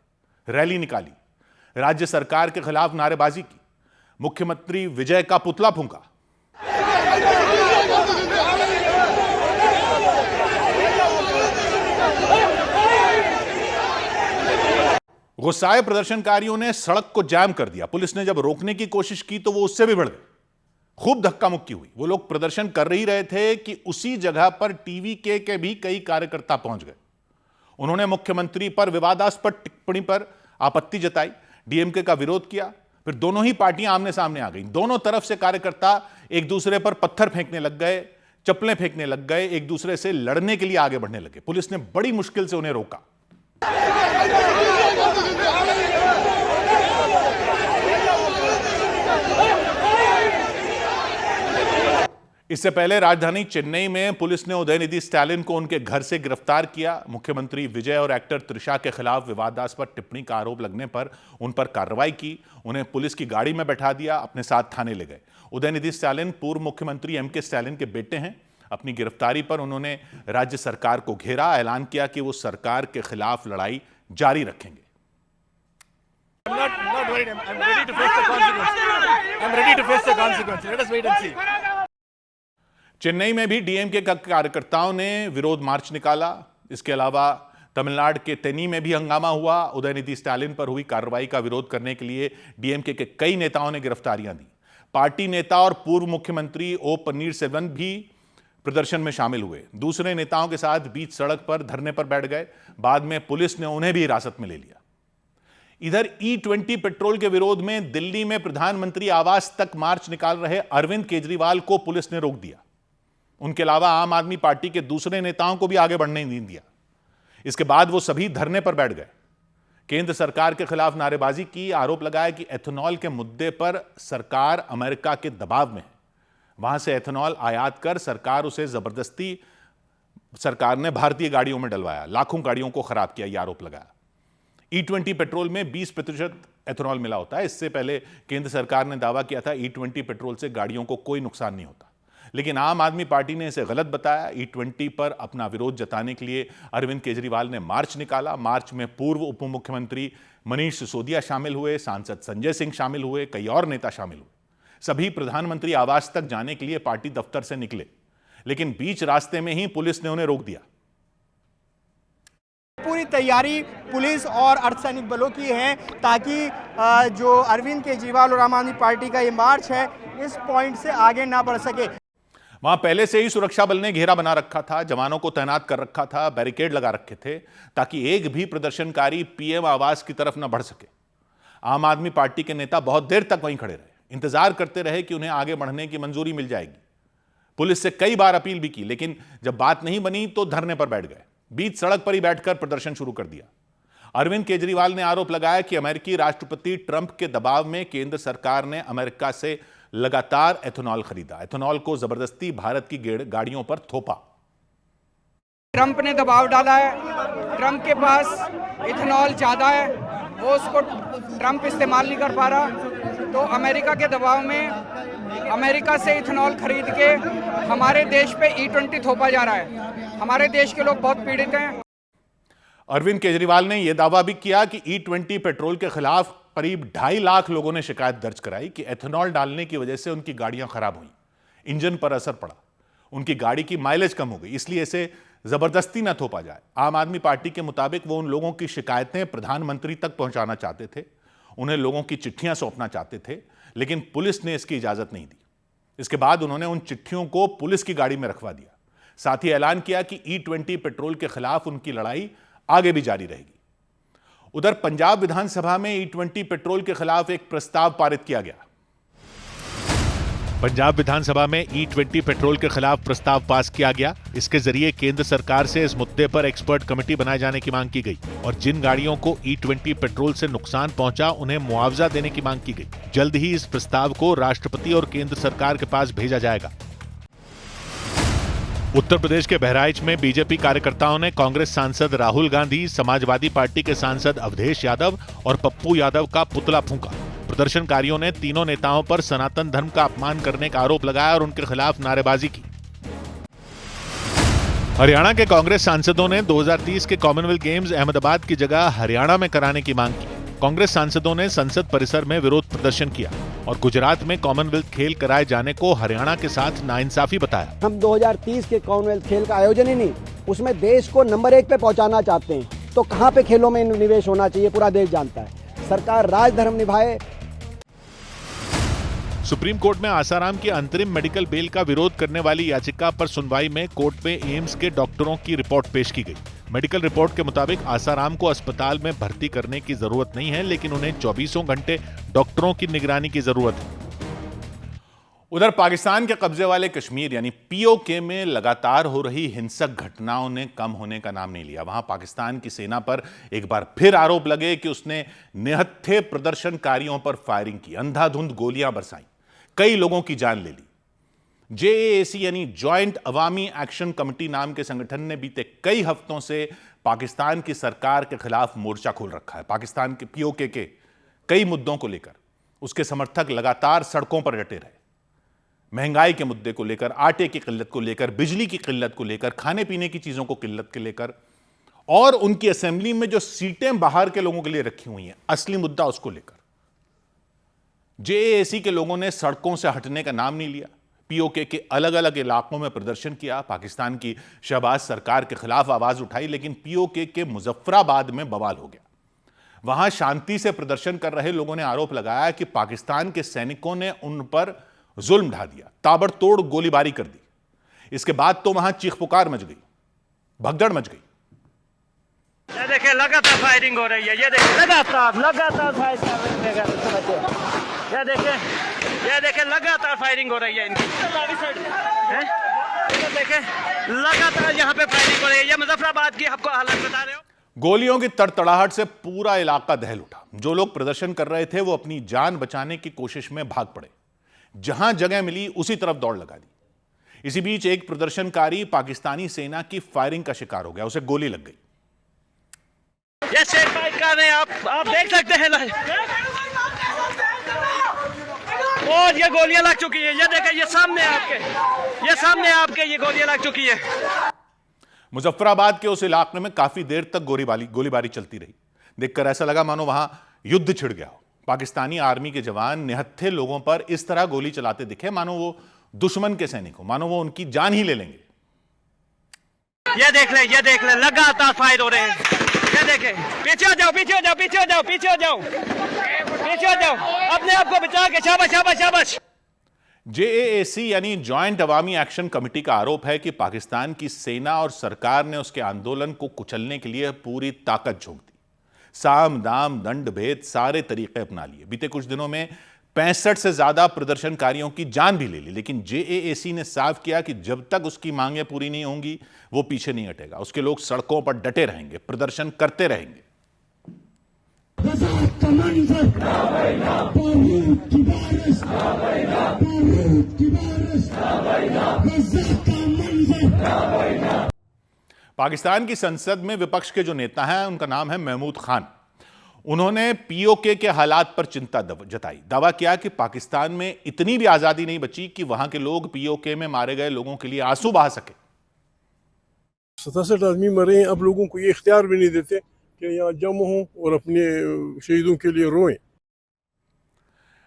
रैली निकाली, राज्य सरकार के खिलाफ नारेबाजी की, मुख्यमंत्री विजय का पुतला फूंका। गुस्साए प्रदर्शनकारियों ने सड़क को जाम कर दिया। पुलिस ने जब रोकने की कोशिश की तो वो उससे भी बढ़ गए। खूब धक्का मुक्की हुई। वो लोग प्रदर्शन कर ही रहे थे कि उसी जगह पर टीवी के भी कई कार्यकर्ता पहुंच गए। उन्होंने मुख्यमंत्री पर विवादास्पद टिप्पणी पर आपत्ति जताई, डीएमके का विरोध किया। फिर दोनों ही पार्टियां आमने सामने आ गईं। दोनों तरफ से कार्यकर्ता एक दूसरे पर पत्थर फेंकने लग गए, चप्पलें फेंकने लग गए, एक दूसरे से लड़ने के लिए आगे बढ़ने लगे। पुलिस ने बड़ी मुश्किल से उन्हें रोका। इससे पहले राजधानी चेन्नई में पुलिस ने उदयनिधि स्टालिन को उनके घर से गिरफ्तार किया। मुख्यमंत्री विजय और एक्टर त्रिशा के खिलाफ विवादास्पद टिप्पणी का आरोप लगने पर उन पर कार्रवाई की। उन्हें पुलिस की गाड़ी में बैठा दिया, अपने साथ थाने ले गए। उदयनिधि स्टालिन पूर्व मुख्यमंत्री एमके स्टालिन के बेटे हैं। अपनी गिरफ्तारी पर उन्होंने राज्य सरकार को घेरा, ऐलान किया कि वो सरकार के खिलाफ लड़ाई जारी रखेंगे। चेन्नई में भी डीएमके के कार्यकर्ताओं ने विरोध मार्च निकाला। इसके अलावा तमिलनाडु के तेनी में भी हंगामा हुआ। उदयनिधि स्टालिन पर हुई कार्रवाई का विरोध करने के लिए डीएमके के कई नेताओं ने गिरफ्तारियां दी। पार्टी नेता और पूर्व मुख्यमंत्री ओ पन्नीरसेल्वम भी प्रदर्शन में शामिल हुए। दूसरे नेताओं के साथ बीच सड़क पर धरने पर बैठ गए। बाद में पुलिस ने उन्हें भी हिरासत में ले लिया। इधर E20 पेट्रोल के विरोध में दिल्ली में प्रधानमंत्री आवास तक मार्च निकाल रहे अरविंद केजरीवाल को पुलिस ने रोक दिया। उनके अलावा आम आदमी पार्टी के दूसरे नेताओं को भी आगे बढ़ने नहीं दिया। इसके बाद वो सभी धरने पर बैठ गए। केंद्र सरकार के खिलाफ नारेबाजी की, आरोप लगाया कि एथेनॉल के मुद्दे पर सरकार अमेरिका के दबाव में है। वहां से एथेनॉल आयात कर सरकार उसे जबरदस्ती सरकार ने भारतीय गाड़ियों में डलवाया, लाखों गाड़ियों को खराब किया, यह आरोप लगाया। E20 पेट्रोल में 20% एथेनॉल मिला होता है। इससे पहले केंद्र सरकार ने दावा किया था E20 पेट्रोल से गाड़ियों को कोई नुकसान नहीं होता, लेकिन आम आदमी पार्टी ने इसे गलत बताया। E20 पर अपना विरोध जताने के लिए अरविंद केजरीवाल ने मार्च निकाला। मार्च में पूर्व उप मुख्यमंत्री मनीष सिसोदिया शामिल हुए, सांसद संजय सिंह शामिल हुए, कई और नेता शामिल हुए। सभी प्रधानमंत्री आवास तक जाने के लिए पार्टी दफ्तर से निकले, लेकिन बीच रास्ते में ही पुलिस ने उन्हें रोक दिया। पूरी तैयारी पुलिस और अर्धसैनिक बलों की है ताकि जो अरविंद केजरीवाल और आम आदमी पार्टी का ये मार्च है इस पॉइंट से आगे ना बढ़ सके। वहां पहले से ही सुरक्षा बल ने घेरा बना रखा था, जवानों को तैनात कर रखा था, बैरिकेड लगा रखे थे ताकि एक भी प्रदर्शनकारी पीएम आवास की तरफ न बढ़ सके। आम आदमी पार्टी के नेता बहुत देर तक वहीं खड़े रहे, इंतजार करते रहे कि उन्हें आगे बढ़ने की मंजूरी मिल जाएगी। पुलिस से कई बार अपील भी की, लेकिन जब बात नहीं बनी तो धरने पर बैठ गए। बीच सड़क पर ही बैठकर प्रदर्शन शुरू कर दिया। अरविंद केजरीवाल ने आरोप लगाया कि अमेरिकी राष्ट्रपति ट्रंप के दबाव में केंद्र सरकार ने अमेरिका से लगातार एथेनॉल खरीदा, एथेनॉल को जबरदस्ती भारत की गाड़ियों पर थोपा। ट्रंप ने दबाव डाला है, ट्रंप के पास इथेनॉल ज्यादा है, वो उसको ट्रंप इस्तेमाल नहीं कर पा रहा, तो अमेरिका के दबाव में अमेरिका से इथेनॉल खरीद के हमारे देश पे E20 थोपा जा रहा है। हमारे देश के लोग बहुत पीड़ित हैं। अरविंद केजरीवाल ने यह दावा भी किया कि E20 पेट्रोल के खिलाफ करीब 2.5 लाख लोगों ने शिकायत दर्ज कराई कि एथेनॉल डालने की वजह से उनकी गाड़ियां खराब हुई, इंजन पर असर पड़ा, उनकी गाड़ी की माइलेज कम हो गई, इसलिए इसे जबरदस्ती न थोपा जाए। आम आदमी पार्टी के मुताबिक वो उन लोगों की शिकायतें प्रधानमंत्री तक पहुंचाना चाहते थे, उन्हें लोगों की चिट्ठियां सौंपना चाहते थे, लेकिन पुलिस ने इसकी इजाजत नहीं दी। इसके बाद उन्होंने उन चिट्ठियों को पुलिस की गाड़ी में रखवा दिया। साथ ही ऐलान किया कि E20 पेट्रोल के खिलाफ उनकी लड़ाई आगे भी जारी रहेगी। उधर पंजाब विधानसभा में E20 पेट्रोल के खिलाफ एक प्रस्ताव पारित किया गया। पंजाब विधानसभा में E20 पेट्रोल के खिलाफ प्रस्ताव पास किया गया। इसके जरिए केंद्र सरकार से इस मुद्दे पर एक्सपर्ट कमेटी बनाए जाने की मांग की गई और जिन गाड़ियों को E20 पेट्रोल से नुकसान पहुंचा उन्हें मुआवजा देने की मांग की गई। जल्द ही इस प्रस्ताव को राष्ट्रपति और केंद्र सरकार के पास भेजा जाएगा। उत्तर प्रदेश के बहराइच में बीजेपी कार्यकर्ताओं ने कांग्रेस सांसद राहुल गांधी, समाजवादी पार्टी के सांसद अवधेश यादव और पप्पू यादव का पुतला फूंका। प्रदर्शनकारियों ने तीनों नेताओं पर सनातन धर्म का अपमान करने का आरोप लगाया और उनके खिलाफ नारेबाजी की। हरियाणा के कांग्रेस सांसदों ने 2030 के कॉमनवेल्थ गेम्स अहमदाबाद की जगह हरियाणा में कराने की मांग की। कांग्रेस सांसदों ने संसद परिसर में विरोध प्रदर्शन किया और गुजरात में कॉमनवेल्थ खेल कराए जाने को हरियाणा के साथ नाइंसाफी बताया। हम 2030 के कॉमनवेल्थ खेल का आयोजन ही नहीं, उसमें देश को नंबर 1 पे पहुंचाना चाहते हैं, तो कहां पे खेलों में निवेश होना चाहिए पूरा देश जानता है। सरकार राजधर्म निभाए। सुप्रीम कोर्ट में आसाराम की अंतरिम मेडिकल बेल का विरोध करने वाली याचिका पर सुनवाई में कोर्ट में एम्स के डॉक्टरों की रिपोर्ट पेश की गई। मेडिकल रिपोर्ट के मुताबिक आसाराम को अस्पताल में भर्ती करने की जरूरत नहीं है, लेकिन उन्हें 24 घंटे डॉक्टरों की निगरानी की जरूरत है। उधर पाकिस्तान के कब्जे वाले कश्मीर यानी पीओके में लगातार हो रही हिंसक घटनाओं ने कम होने का नाम नहीं लिया। वहां पाकिस्तान की सेना पर एक बार फिर आरोप लगे कि उसने निहत्थे प्रदर्शनकारियों पर फायरिंग की, अंधाधुंध गोलियां बरसाई, कई लोगों की जान ले ली। जेएसी यानी जॉइंट अवामी एक्शन कमेटी नाम के संगठन ने बीते कई हफ्तों से पाकिस्तान की सरकार के खिलाफ मोर्चा खोल रखा है। पाकिस्तान के पीओके के कई मुद्दों को लेकर उसके समर्थक लगातार सड़कों पर डटे रहे। महंगाई के मुद्दे को लेकर, आटे की किल्लत को लेकर, बिजली की किल्लत को लेकर, खाने पीने की चीजों को किल्लत के लेकर, और उनकी असेंबली में जो सीटें बाहर के लोगों के लिए रखी हुई हैं, असली मुद्दा उसको लेकर जेएसी के लोगों ने सड़कों से हटने का नाम नहीं लिया। पीओके के अलग अलग इलाकों में प्रदर्शन किया, पाकिस्तान की शहबाज सरकार के खिलाफ आवाज उठाई, लेकिन पीओके के मुजफ्फराबाद में बवाल हो गया। वहां शांति से प्रदर्शन कर रहे लोगों ने आरोप लगाया कि पाकिस्तान के सैनिकों ने उन पर जुल्म ढा दिया, ताबड़तोड़ गोलीबारी कर दी। इसके बाद तो वहां चीख पुकार मच गई, भगदड़ मच गई। ये देखिए लगातार फायरिंग हो रही है, ये देखिए लगातार फायरिंग। ये देखिए लगातार फायरिंग हो रही है इनकी। ये देखिए लगातार यहाँ पे फायरिंग हो रही है। ये मुजफ्फराबाद की आपको हालत बता रहे हो। गोलियों की तड़तड़ाहट से पूरा इलाका दहल उठा। जो लोग प्रदर्शन कर रहे थे वो अपनी जान बचाने की कोशिश में भाग पड़े। जहां जगह मिली उसी तरफ दौड़ लगा दी। इसी बीच एक प्रदर्शनकारी पाकिस्तानी सेना की फायरिंग का शिकार हो गया, उसे गोली लग गई। ये शेर फाइट कर रहे हैं, आप देख सकते हैं। और ये गोलियां लग चुकी है, ये देखें, ये सामने आपके ये गोलियां लग चुकी है। मुजफ्फराबाद के उस इलाके में काफी देर तक गोलीबारी चलती रही। देखकर ऐसा लगा मानो वहां युद्ध छिड़ गया हो। पाकिस्तानी आर्मी के जवान निहत्थे लोगों पर इस तरह गोली चलाते दिखे मानो वो दुश्मन के सैनिक हो, मानो वो उनकी जान ही ले लेंगे। ये देख ले लगातार फायर हो रहे हैं। ये देखें, पीछे हो जाओ, अपने आप को बचा के। शाबाश। जेएसी यानी जॉइंट अवामी एक्शन कमेटी का आरोप है कि पाकिस्तान की सेना और सरकार ने उसके आंदोलन को कुचलने के लिए पूरी ताकत झोंक दी। साम दाम दंड भेद सारे तरीके अपना लिए। बीते कुछ दिनों में 65 से ज्यादा प्रदर्शनकारियों की जान भी ले ली, लेकिन जेएसी ने साफ किया कि जब तक उसकी मांगें पूरी नहीं होंगी वो पीछे नहीं हटेगा। उसके लोग सड़कों पर डटे रहेंगे, प्रदर्शन करते रहेंगे। पाकिस्तान की संसद में विपक्ष के जो नेता हैं उनका नाम है महमूद खान। उन्होंने पीओके के हालात पर चिंता जताई। दावा किया कि पाकिस्तान में इतनी भी आजादी नहीं बची कि वहां के लोग पीओके में मारे गए लोगों के लिए आंसू बहा सके। 67 आदमी मरे हैं, अब लोगों को ये इख्तियार भी नहीं देते कि यहाँ जमा हों और अपने शहीदों के लिए रोएं।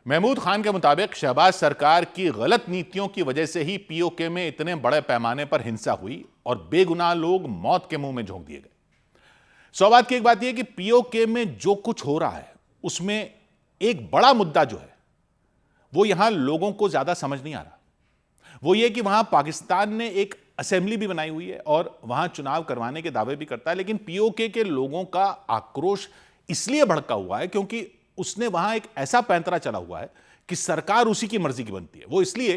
महमूद खान के मुताबिक शहबाज सरकार की गलत नीतियों की वजह से ही पीओके में इतने बड़े पैमाने पर हिंसा हुई और बेगुनाह लोग मौत के मुंह में झोंक दिए गए। सौबात की एक बात यह कि पीओके में जो कुछ हो रहा है उसमें एक बड़ा मुद्दा जो है वो यहां लोगों को ज्यादा समझ नहीं आ रहा। वो ये कि वहां पाकिस्तान ने एक असेंबली भी बनाई हुई है और वहां चुनाव करवाने के दावे भी करता है, लेकिन पीओके के लोगों का आक्रोश इसलिए भड़का हुआ है क्योंकि उसने वहां एक ऐसा पैंतरा चला हुआ है कि सरकार उसी की मर्जी की बनती है। वो इसलिए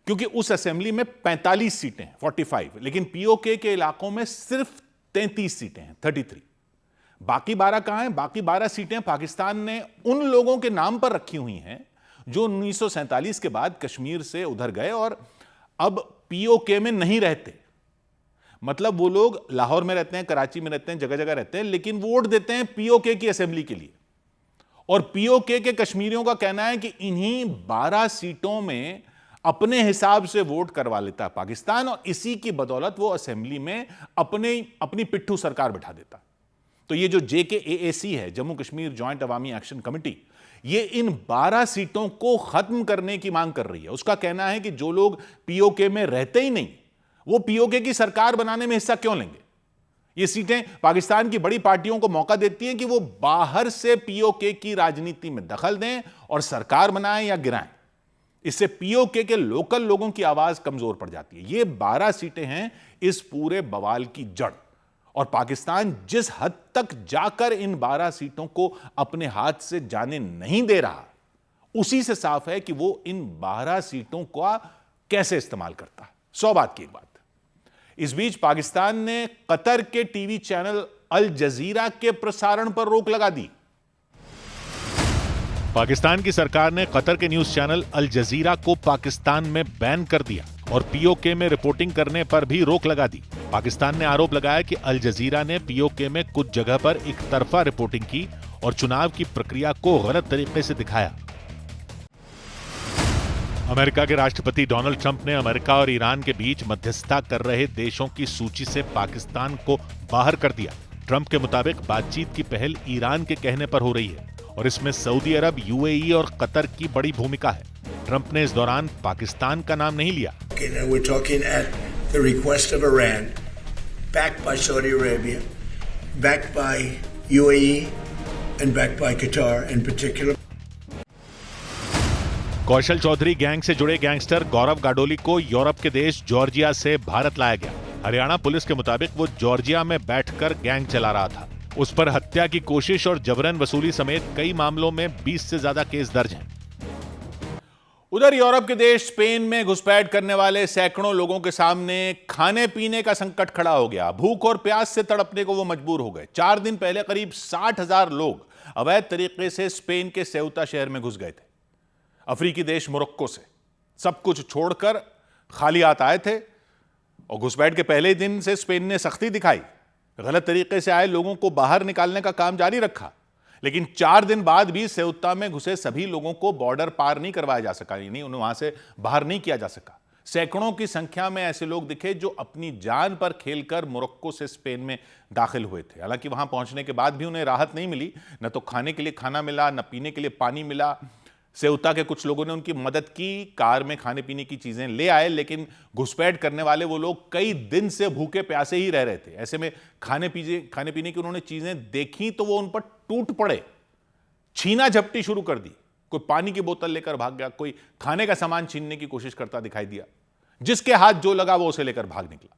क्योंकि उस असेंबली में 45 सीटें हैं, 45, लेकिन पीओके के इलाकों में सिर्फ 33 सीटें हैं, 33। बाकी 12 कहां हैं? बाकी 12 सीटें पाकिस्तान ने उन लोगों के नाम पर रखी हुई हैं जो 1947 के बाद कश्मीर से उधर गए और अब पीओके में नहीं रहते। मतलब वो लोग लाहौर में रहते हैं, कराची में रहते हैं, जगह जगह रहते हैं, लेकिन वोट देते हैं पीओके की असेंबली के लिए और पीओके के कश्मीरियों का कहना है कि इन्हीं 12 सीटों में अपने हिसाब से वोट करवा लेता है पाकिस्तान, और इसी की बदौलत वो असेंबली में अपनी पिट्ठू सरकार बिठा देता। तो ये जो JKAAC है, जम्मू कश्मीर जॉइंट अवामी एक्शन कमेटी, ये इन 12 सीटों को खत्म करने की मांग कर रही है। उसका कहना है कि जो लोग पीओके में रहते ही नहीं, वो पीओके की सरकार बनाने में हिस्सा क्यों लेंगे। ये सीटें पाकिस्तान की बड़ी पार्टियों को मौका देती हैं कि वो बाहर से पीओके की राजनीति में दखल दें और सरकार बनाएं या गिराएं। इससे पीओके के लोकल लोगों की आवाज कमजोर पड़ जाती है। ये 12 सीटें हैं इस पूरे बवाल की जड़, और पाकिस्तान जिस हद तक जाकर इन 12 सीटों को अपने हाथ से जाने नहीं दे रहा, उसी से साफ है कि वो इन 12 सीटों का कैसे इस्तेमाल करता है। 100 बात की एक बात। इस बीच पाकिस्तान ने कतर के टीवी चैनल अल जजीरा के प्रसारण पर रोक लगा दी। पाकिस्तान की सरकार ने कतर के न्यूज चैनल अल जजीरा को पाकिस्तान में बैन कर दिया और पीओके में रिपोर्टिंग करने पर भी रोक लगा दी। पाकिस्तान ने आरोप लगाया कि अल जजीरा ने पीओके में कुछ जगह पर एक तरफा रिपोर्टिंग की और चुनाव की प्रक्रिया को गलत तरीके से दिखाया। अमेरिका के राष्ट्रपति डोनाल्ड ट्रंप ने अमेरिका और ईरान के बीच मध्यस्थता कर रहे देशों की सूची से पाकिस्तान को बाहर कर दिया। ट्रंप के मुताबिक बातचीत की पहल ईरान के कहने पर हो रही है और इसमें सऊदी अरब, UAE और कतर की बड़ी भूमिका है। ट्रंप ने इस दौरान पाकिस्तान का नाम नहीं लिया। We're talking at the request of Iran, backed by Saudi Arabia, backed by UAE, and backed by Qatar in particular. Kaushal Chaudhary gang से जुड़े गैंगस्टर गौरव गाडोली को यूरोप के देश जॉर्जिया से भारत लाया गया। हरियाणा पुलिस के मुताबिक वो जॉर्जिया में बैठकर गैंग चला रहा था। उस पर हत्या की कोशिश और जबरन वसूली समेत कई मामलों में 20 से ज्यादा केस दर्ज हैं। उधर यूरोप के देश स्पेन में घुसपैठ करने वाले सैकड़ों लोगों के सामने खाने पीने का संकट खड़ा हो गया। भूख और प्यास से तड़पने को वो मजबूर हो गए। 4 दिन पहले करीब 60,000 लोग अवैध तरीके से स्पेन के सेउता शहर में घुस गए थे। अफ्रीकी देश मोरक्को से सब कुछ छोड़कर खाली हाथ आए थे और घुसपैठ के पहले दिन से स्पेन ने सख्ती दिखाई। गलत तरीके से आए लोगों को बाहर निकालने का काम जारी रखा, लेकिन 4 दिन बाद भी सेउता में घुसे सभी लोगों को बॉर्डर पार नहीं करवाया जा सका, यानी उन्हें वहां से बाहर नहीं किया जा सका। सैकड़ों की संख्या में ऐसे लोग दिखे जो अपनी जान पर खेलकर मोरक्को से स्पेन में दाखिल हुए थे। हालांकि वहां पहुंचने के बाद भी उन्हें राहत नहीं मिली, न तो खाने के लिए खाना मिला, न पीने के लिए पानी मिला। सेउता के कुछ लोगों ने उनकी मदद की, कार में खाने पीने की चीजें ले आए, लेकिन घुसपैठ करने वाले वो लोग कई दिन से भूखे प्यासे ही रह रहे थे। ऐसे में खाने पीने की उन्होंने चीजें देखी तो वो उन पर टूट पड़े, छीना झपटी शुरू कर दी। कोई पानी की बोतल लेकर भाग गया, कोई खाने का सामान छीनने की कोशिश करता दिखाई दिया। जिसके हाथ जो लगा वो उसे लेकर भाग निकला।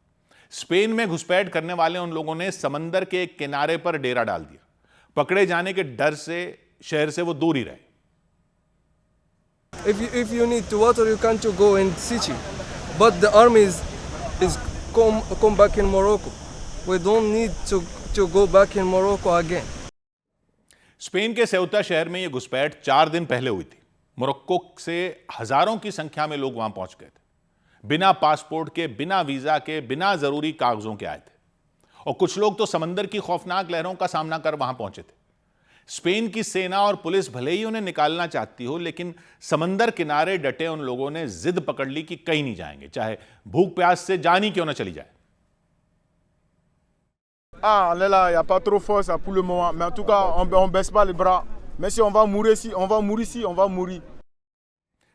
स्पेन में घुसपैठ करने वाले उन लोगों ने समंदर के एक किनारे पर डेरा डाल दिया। पकड़े जाने के डर से शहर से वो दूर ही रहे। If you need to water, you can to go in city, but the army is come back in Morocco. We don't need to go back in Morocco again. Spain के सेउता शहर में यह घुसपैठ 4 दिन पहले हुई थी। मोरक्को से हजारों की संख्या में लोग वहां पहुंच गए थे, बिना पासपोर्ट के, बिना वीजा के, बिना जरूरी कागजों के आए थे, और कुछ लोग तो समंदर की खौफनाक लहरों का सामना कर वहां पहुंचे थे। स्पेन की सेना और पुलिस भले ही उन्हें निकालना चाहती हो, लेकिन समंदर किनारे डटे उन लोगों ने जिद पकड़ ली कि कहीं नहीं जाएंगे, चाहे भूख प्यास से जान ही क्यों ना चली जाए। on est là, il n'y a pas trop force pour le moment, mais en tout cas, on ne baisse pas les bras. Mais si on va mourir ici, on va mourir ici, on va mourir.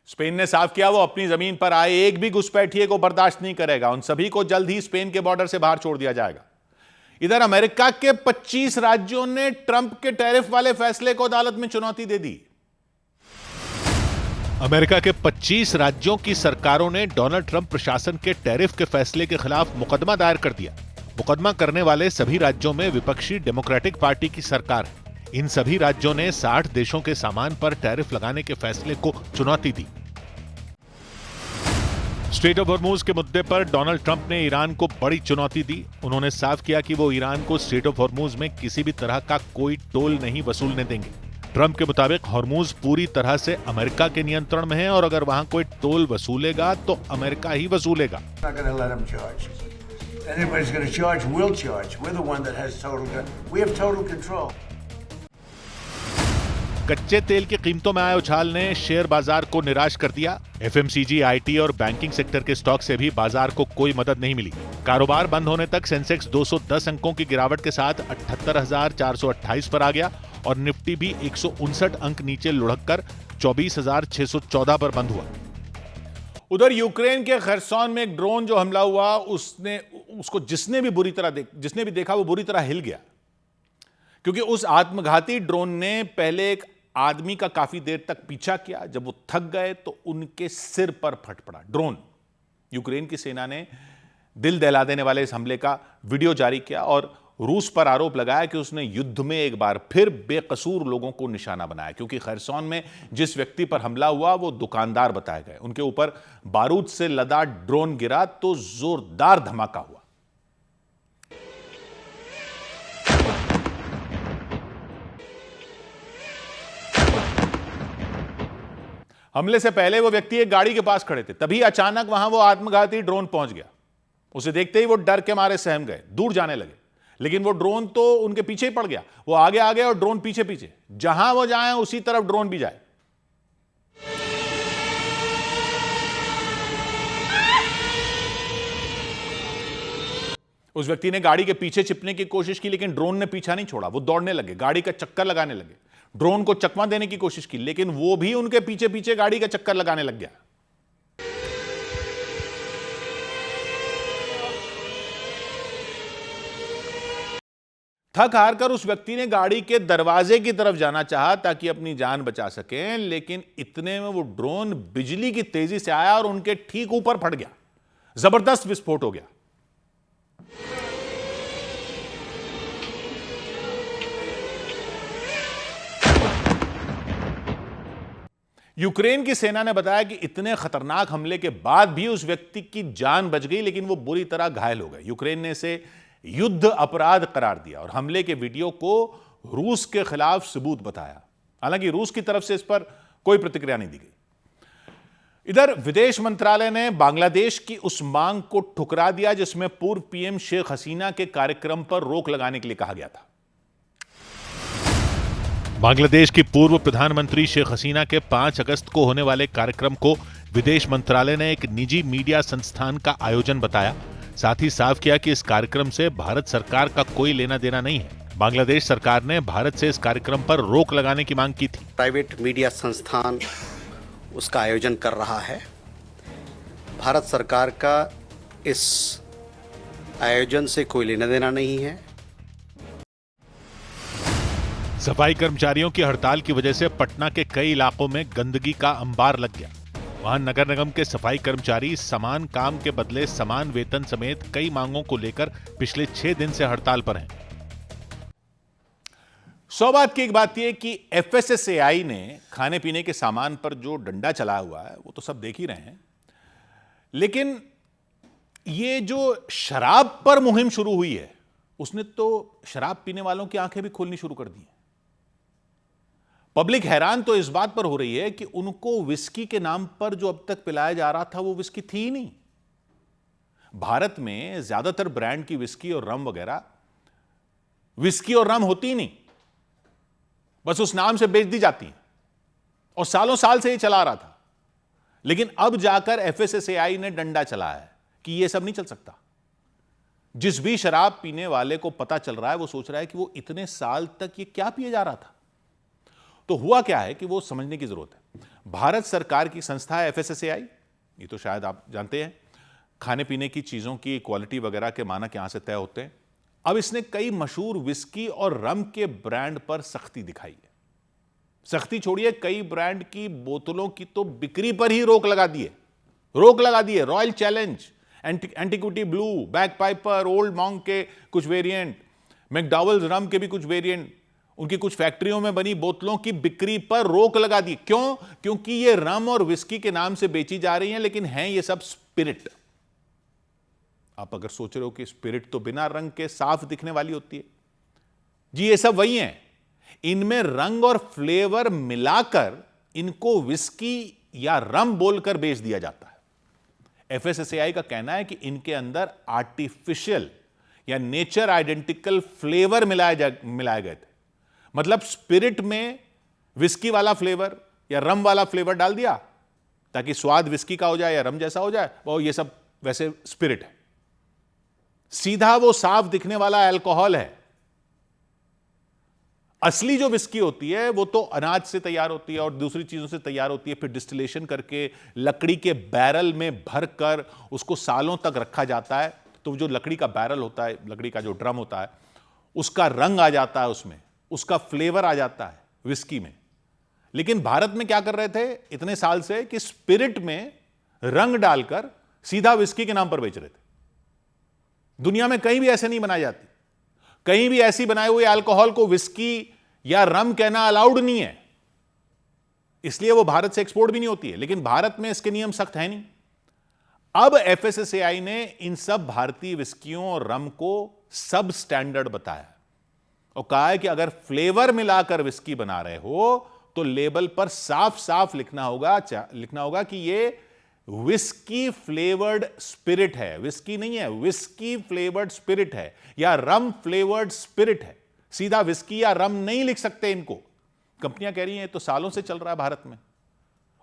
Spain ने साफ किया वो अपनी जमीन पर आए एक भी घुसपैठिए को बर्दाश्त नहीं करेगा। उन सभी को जल्द ही स्पेन के बॉर्डर से बाहर छोड़ दिया जाएगा। इधर अमेरिका के 25 राज्यों ने ट्रंप के टैरिफ वाले फैसले को अदालत में चुनौती दे दी। अमेरिका के 25 राज्यों की सरकारों ने डोनाल्ड ट्रंप प्रशासन के टैरिफ के फैसले के खिलाफ मुकदमा दायर कर दिया। मुकदमा करने वाले सभी राज्यों में विपक्षी डेमोक्रेटिक पार्टी की सरकार है। इन सभी राज्यों ने 60 देशों के सामान पर टैरिफ लगाने के फैसले को चुनौती दी। स्ट्रेट ऑफ हॉर्मूज के मुद्दे पर डोनाल्ड ट्रंप ने ईरान को बड़ी चुनौती दी। उन्होंने साफ किया कि वो ईरान को स्ट्रेट ऑफ हॉर्मूज में किसी भी तरह का कोई टोल नहीं वसूलने देंगे। ट्रंप के मुताबिक हॉर्मूज पूरी तरह से अमेरिका के नियंत्रण में है और अगर वहां कोई टोल वसूलेगा तो अमेरिका ही वसूलेगा। कच्चे तेल की कीमतों में आए उछाल ने शेयर बाजार को निराश कर दिया। एफएमसीजी, आईटी और बैंकिंग सेक्टर के स्टॉक से भी बाजार को कोई मदद नहीं मिली। कारोबार बंद होने तक सेंसेक्स 210 अंकों की गिरावट के साथ 78,428 पर आ गया और निफ्टी भी 159 अंक नीचे लुढ़ककर 24,614 पर बंद हुआ। उधर यूक्रेन के खरसोन में एक ड्रोन जो हमला हुआ, उसको जिसने भी देखा वो बुरी तरह हिल गया, क्योंकि उस आत्मघाती ड्रोन ने पहले एक आदमी का काफी देर तक पीछा किया। जब वो थक गए तो उनके सिर पर फट पड़ा ड्रोन। यूक्रेन की सेना ने दिल दहला देने वाले इस हमले का वीडियो जारी किया और रूस पर आरोप लगाया कि उसने युद्ध में एक बार फिर बेकसूर लोगों को निशाना बनाया, क्योंकि खरसोन में जिस व्यक्ति पर हमला हुआ वो दुकानदार बताए गए। उनके ऊपर बारूद से लदा ड्रोन गिरा तो जोरदार धमाका हुआ। हमले से पहले वो व्यक्ति एक गाड़ी के पास खड़े थे, तभी अचानक वहां वो आत्मघाती ड्रोन पहुंच गया। उसे देखते ही वो डर के मारे सहम गए, दूर जाने लगे, लेकिन वो ड्रोन तो उनके पीछे ही पड़ गया। वो आगे आगे और ड्रोन पीछे पीछे, जहां वो जाए उसी तरफ ड्रोन भी जाए। उस व्यक्ति ने गाड़ी के पीछे छिपने की कोशिश की, लेकिन ड्रोन ने पीछा नहीं छोड़ा। वो दौड़ने लगे, गाड़ी का चक्कर लगाने लगे, ड्रोन को चकमा देने की कोशिश की, लेकिन वो भी उनके पीछे पीछे गाड़ी का चक्कर लगाने लग गया। थक हार कर उस व्यक्ति ने गाड़ी के दरवाजे की तरफ जाना चाहा ताकि अपनी जान बचा सके, लेकिन इतने में वो ड्रोन बिजली की तेजी से आया और उनके ठीक ऊपर फट गया। जबरदस्त विस्फोट हो गया। यूक्रेन की सेना ने बताया कि इतने खतरनाक हमले के बाद भी उस व्यक्ति की जान बच गई, लेकिन वो बुरी तरह घायल हो गए। यूक्रेन ने इसे युद्ध अपराध करार दिया और हमले के वीडियो को रूस के खिलाफ सबूत बताया। हालांकि रूस की तरफ से इस पर कोई प्रतिक्रिया नहीं दी गई। इधर विदेश मंत्रालय ने बांग्लादेश की उस मांग को ठुकरा दिया जिसमें पूर्व पीएम शेख हसीना के कार्यक्रम पर रोक लगाने के लिए कहा गया था। बांग्लादेश की पूर्व प्रधानमंत्री शेख हसीना के 5 अगस्त को होने वाले कार्यक्रम को विदेश मंत्रालय ने एक निजी मीडिया संस्थान का आयोजन बताया। साथ ही साफ किया कि इस कार्यक्रम से भारत सरकार का कोई लेना देना नहीं है। बांग्लादेश सरकार ने भारत से इस कार्यक्रम पर रोक लगाने की मांग की थी। प्राइवेट मीडिया संस्थान उसका आयोजन कर रहा है। भारत सरकार का इस आयोजन से कोई लेना देना नहीं है। सफाई कर्मचारियों की हड़ताल की वजह से पटना के कई इलाकों में गंदगी का अंबार लग गया। वहां नगर निगम के सफाई कर्मचारी समान काम के बदले समान वेतन समेत कई मांगों को लेकर पिछले 6 दिन से हड़ताल पर हैं। सौ बात की एक बात यह कि एफएसएसएआई ने खाने पीने के सामान पर जो डंडा चलाया हुआ है वो तो सब देख ही रहे हैं, लेकिन ये जो शराब पर मुहिम शुरू हुई है उसने तो शराब पीने वालों की आंखें भी खोलनी शुरू कर दी हैं। पब्लिक हैरान तो इस बात पर हो रही है कि उनको विस्की के नाम पर जो अब तक पिलाया जा रहा था वो विस्की थी ही नहीं। भारत में ज्यादातर ब्रांड की विस्की और रम वगैरह विस्की और रम होती ही नहीं, बस उस नाम से बेच दी जाती है और सालों साल से ये चला रहा था। लेकिन अब जाकर एफएसएसएआई ने डंडा चलाया है कि ये सब नहीं चल सकता। जिस भी शराब पीने वाले को पता चल रहा है वो सोच रहा है कि वो इतने साल तक ये क्या पिए जा रहा था। तो हुआ क्या है कि वो समझने की जरूरत है। भारत सरकार की संस्था है एफएसएसएआई, ये तो शायद आप जानते हैं, खाने पीने की चीजों की क्वालिटी वगैरह के मानक यहां से तय होते हैं। अब इसने कई मशहूर विस्की और रम के ब्रांड पर सख्ती दिखाई है। सख्ती छोड़िए, कई ब्रांड की बोतलों की तो बिक्री पर ही रोक लगा दी है। Royal challenge, antiquity blue, back Piper, old monk के कुछ वेरिएंट, मैकडॉवेल्स रम के भी कुछ वेरिएंट, उनकी कुछ फैक्ट्रियों में बनी बोतलों की बिक्री पर रोक लगा दी। क्यों? क्योंकि ये रम और विस्की के नाम से बेची जा रही हैं, लेकिन हैं ये सब स्पिरिट। आप अगर सोच रहे हो कि स्पिरिट तो बिना रंग के साफ दिखने वाली होती है, जी ये सब वही हैं। इनमें रंग और फ्लेवर मिलाकर इनको विस्की या रम बोलकर बेच दिया जाता है। एफएसएसएआई का कहना है कि इनके अंदर आर्टिफिशियल या नेचर आइडेंटिकल फ्लेवर मिलाए गए थे। मतलब स्पिरिट में विस्की वाला फ्लेवर या रम वाला फ्लेवर डाल दिया ताकि स्वाद विस्की का हो जाए या रम जैसा हो जाए, वो ये सब वैसे स्पिरिट है। सीधा वो साफ दिखने वाला अल्कोहल है। असली जो विस्की होती है वो तो अनाज से तैयार होती है और दूसरी चीजों से तैयार होती है, फिर डिस्टिलेशन करके लकड़ी के बैरल में भरकर उसको सालों तक रखा जाता है। तो जो लकड़ी का बैरल होता है, लकड़ी का जो ड्रम होता है, उसका रंग आ जाता है, उसमें उसका फ्लेवर आ जाता है विस्की में। लेकिन भारत में क्या कर रहे थे इतने साल से कि स्पिरिट में रंग डालकर सीधा विस्की के नाम पर बेच रहे थे। दुनिया में कहीं भी ऐसे नहीं बनाई जाती, कहीं भी ऐसी बनाए हुए अल्कोहल को विस्की या रम कहना अलाउड नहीं है, इसलिए वो भारत से एक्सपोर्ट भी नहीं होती है। लेकिन भारत में इसके नियम सख्त है नहीं। अब एफएसएसएआई ने इन सब भारतीय विस्कियों और रम को सब स्टैंडर्ड बताया और कहा है कि अगर फ्लेवर मिलाकर विस्की बना रहे हो तो लेबल पर साफ साफ लिखना होगा कि ये विस्की फ्लेवर्ड स्पिरिट है, विस्की नहीं है, विस्की फ्लेवर्ड स्पिरिट है या रम फ्लेवर्ड स्पिरिट है। सीधा विस्की या रम नहीं लिख सकते इनको। कंपनियां कह रही हैं तो सालों से चल रहा है भारत में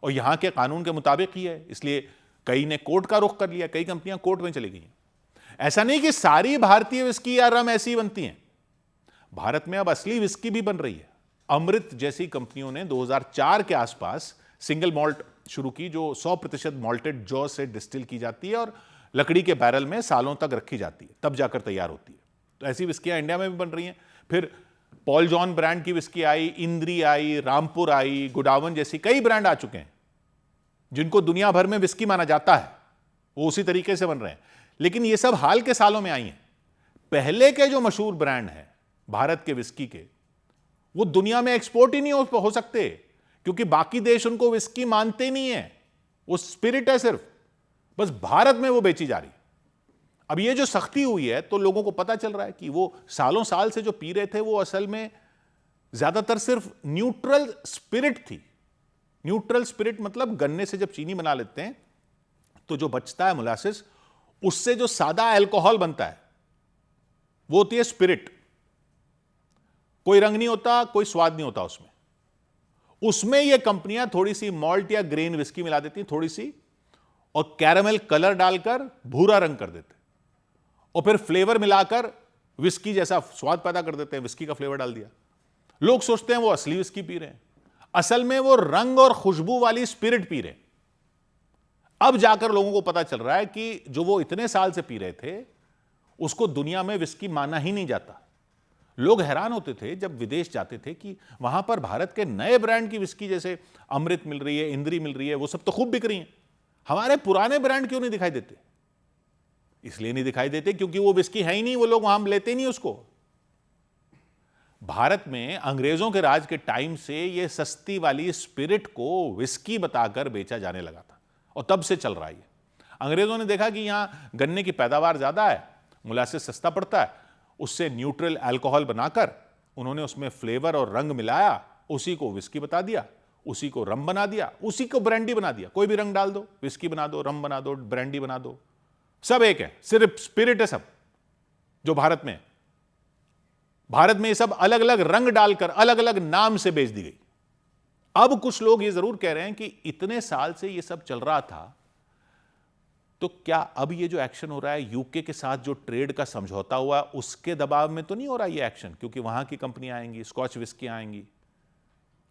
और यहां के कानून के मुताबिक ही है, इसलिए कई ने कोर्ट का रुख कर लिया, कई कंपनियां कोर्ट में चली गई हैं। ऐसा नहीं कि सारी भारतीय विस्की या रम ऐसी बनती हैं, भारत में अब असली विस्की भी बन रही है। अमृत जैसी कंपनियों ने 2004 के आसपास सिंगल मॉल्ट शुरू की, जो 100% मॉल्टेड जौ से डिस्टिल की जाती है और लकड़ी के बैरल में सालों तक रखी जाती है, तब जाकर तैयार होती है। तो ऐसी विस्कियां इंडिया में भी बन रही हैं। फिर पॉल जॉन ब्रांड की विस्की आई, इंद्री आई, रामपुर आई, गुडावन जैसी कई ब्रांड आ चुके हैं जिनको दुनिया भर में विस्की माना जाता है, वो उसी तरीके से बन रहे हैं। लेकिन ये सब हाल के सालों में आई हैं। पहले के जो मशहूर ब्रांड हैं भारत के विस्की के, वो दुनिया में एक्सपोर्ट ही नहीं हो सकते क्योंकि बाकी देश उनको विस्की मानते नहीं है, वो स्पिरिट है सिर्फ, बस भारत में वो बेची जा रही है। अब ये जो सख्ती हुई है तो लोगों को पता चल रहा है कि वो सालों साल से जो पी रहे थे वो असल में ज्यादातर सिर्फ न्यूट्रल स्पिरिट थी। न्यूट्रल स्पिरिट मतलब गन्ने से जब चीनी बना लेते हैं तो जो बचता है मोलासिस, उससे जो सादा अल्कोहल बनता है वो होती है स्पिरिट। कोई रंग नहीं होता, कोई स्वाद नहीं होता उसमें ये कंपनियां थोड़ी सी मॉल्ट या ग्रेन विस्की मिला देती थोड़ी सी, और कैरामेल कलर डालकर भूरा रंग कर देते और फिर फ्लेवर मिलाकर विस्की जैसा स्वाद पैदा कर देते हैं। विस्की का फ्लेवर डाल दिया, लोग सोचते हैं वो असली विस्की पी रहे हैं, असल में वो रंग और खुशबू वाली स्पिरिट पी रहे हैं। अब जाकर लोगों को पता चल रहा है कि जो वो इतने साल से पी रहे थे उसको दुनिया में विस्की माना ही नहीं जाता। लोग हैरान होते थे जब विदेश जाते थे कि वहां पर भारत के नए ब्रांड की विस्की जैसे अमृत मिल रही है, इंद्री मिल रही है, वो सब तो खूब बिक रही हैं, हमारे पुराने ब्रांड क्यों नहीं दिखाई देते? इसलिए नहीं दिखाई देते क्योंकि वो विस्की है ही नहीं, वो लोग वहां लेते नहीं उसको। भारत में अंग्रेजों के राज के टाइम से ये सस्ती वाली स्पिरिट को विस्की बताकर बेचा जाने लगा था और तब से चल रहा है। अंग्रेजों ने देखा कि यहां गन्ने की पैदावार ज्यादा है, मोलासिस सस्ता पड़ता है, उससे न्यूट्रल अल्कोहल बनाकर उन्होंने उसमें फ्लेवर और रंग मिलाया, उसी को विस्की बता दिया, उसी को रम बना दिया, उसी को ब्रांडी बना दिया। कोई भी रंग डाल दो, विस्की बना दो, रम बना दो, ब्रांडी बना दो, सब एक है, सिर्फ स्पिरिट है सब जो भारत में। भारत में ये सब अलग अलग रंग डालकर अलग अलग नाम से बेच दी गई। अब कुछ लोग ये जरूर कह रहे हैं कि इतने साल से ये सब चल रहा था, तो क्या अब ये जो एक्शन हो रहा है यूके के साथ जो ट्रेड का समझौता हुआ उसके दबाव में तो नहीं हो रहा ये एक्शन? क्योंकि वहां की कंपनियां आएंगी, स्कॉच विस्की आएंगी,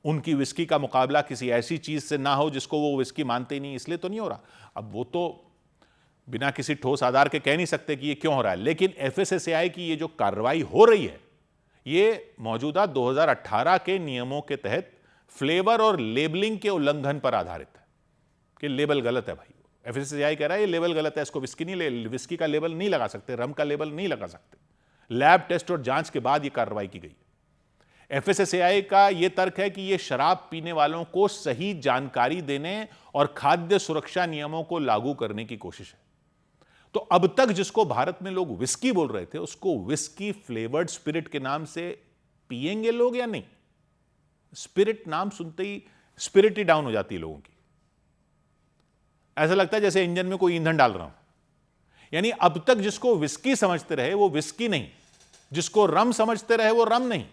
उनकी विस्की का मुकाबला किसी ऐसी चीज से ना हो जिसको वो विस्की मानते ही नहीं, इसलिए तो नहीं हो रहा। अब वो तो बिना किसी ठोस आधार के कह नहीं सकते कि ये क्यों हो रहा है, लेकिन एफएसएसएआई की ये जो कार्रवाई हो रही है ये मौजूदा 2018 के नियमों के तहत फ्लेवर और लेबलिंग के उल्लंघन पर आधारित है कि लेबल गलत है। भाई एफएसएसएआई कह रहा है ये लेबल गलत है, इसको विस्की का लेबल नहीं लगा सकते, रम का लेबल नहीं लगा सकते। लैब टेस्ट और जांच के बाद ये कार्रवाई की गई। एफएसएसएआई का यह तर्क है कि यह शराब पीने वालों को सही जानकारी देने और खाद्य सुरक्षा नियमों को लागू करने की कोशिश है। तो अब तक जिसको भारत में लोग विस्की बोल रहे थे उसको विस्की फ्लेवर्ड स्पिरिट के नाम से पिएंगे लोग या नहीं? स्पिरिट नाम सुनते ही स्पिरिट ही डाउन हो जाती है लोगों की। ऐसा लगता है जैसे इंजन में कोई ईंधन डाल रहा हूं। यानी अब तक जिसको विस्की समझते रहे वो विस्की नहीं, जिसको रम समझते रहे वो रम नहीं।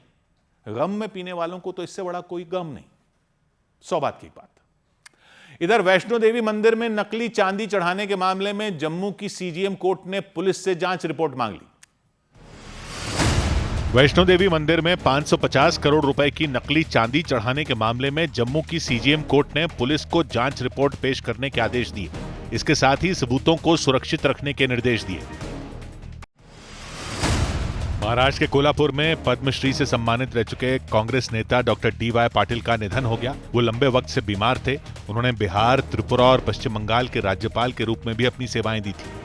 गम में पीने वालों को तो इससे बड़ा कोई गम नहीं। 100 बात की बात। इधर वैष्णो देवी मंदिर में नकली चांदी चढ़ाने के मामले में जम्मू की सीजीएम कोर्ट ने पुलिस से जांच रिपोर्ट मांग ली। वैष्णो देवी मंदिर में 550 करोड़ रुपए की नकली चांदी चढ़ाने के मामले में जम्मू की सीजीएम कोर्ट ने पुलिस को जांच रिपोर्ट पेश करने के आदेश दिए। इसके साथ ही सबूतों को सुरक्षित रखने के निर्देश दिए। महाराष्ट्र के कोल्हापुर में पद्मश्री से सम्मानित रह चुके कांग्रेस नेता डॉक्टर DY पाटिल का निधन हो गया। वो लंबे वक्त से बीमार थे। उन्होंने बिहार, त्रिपुरा और पश्चिम बंगाल के राज्यपाल के रूप में भी अपनी सेवाएं दी थी।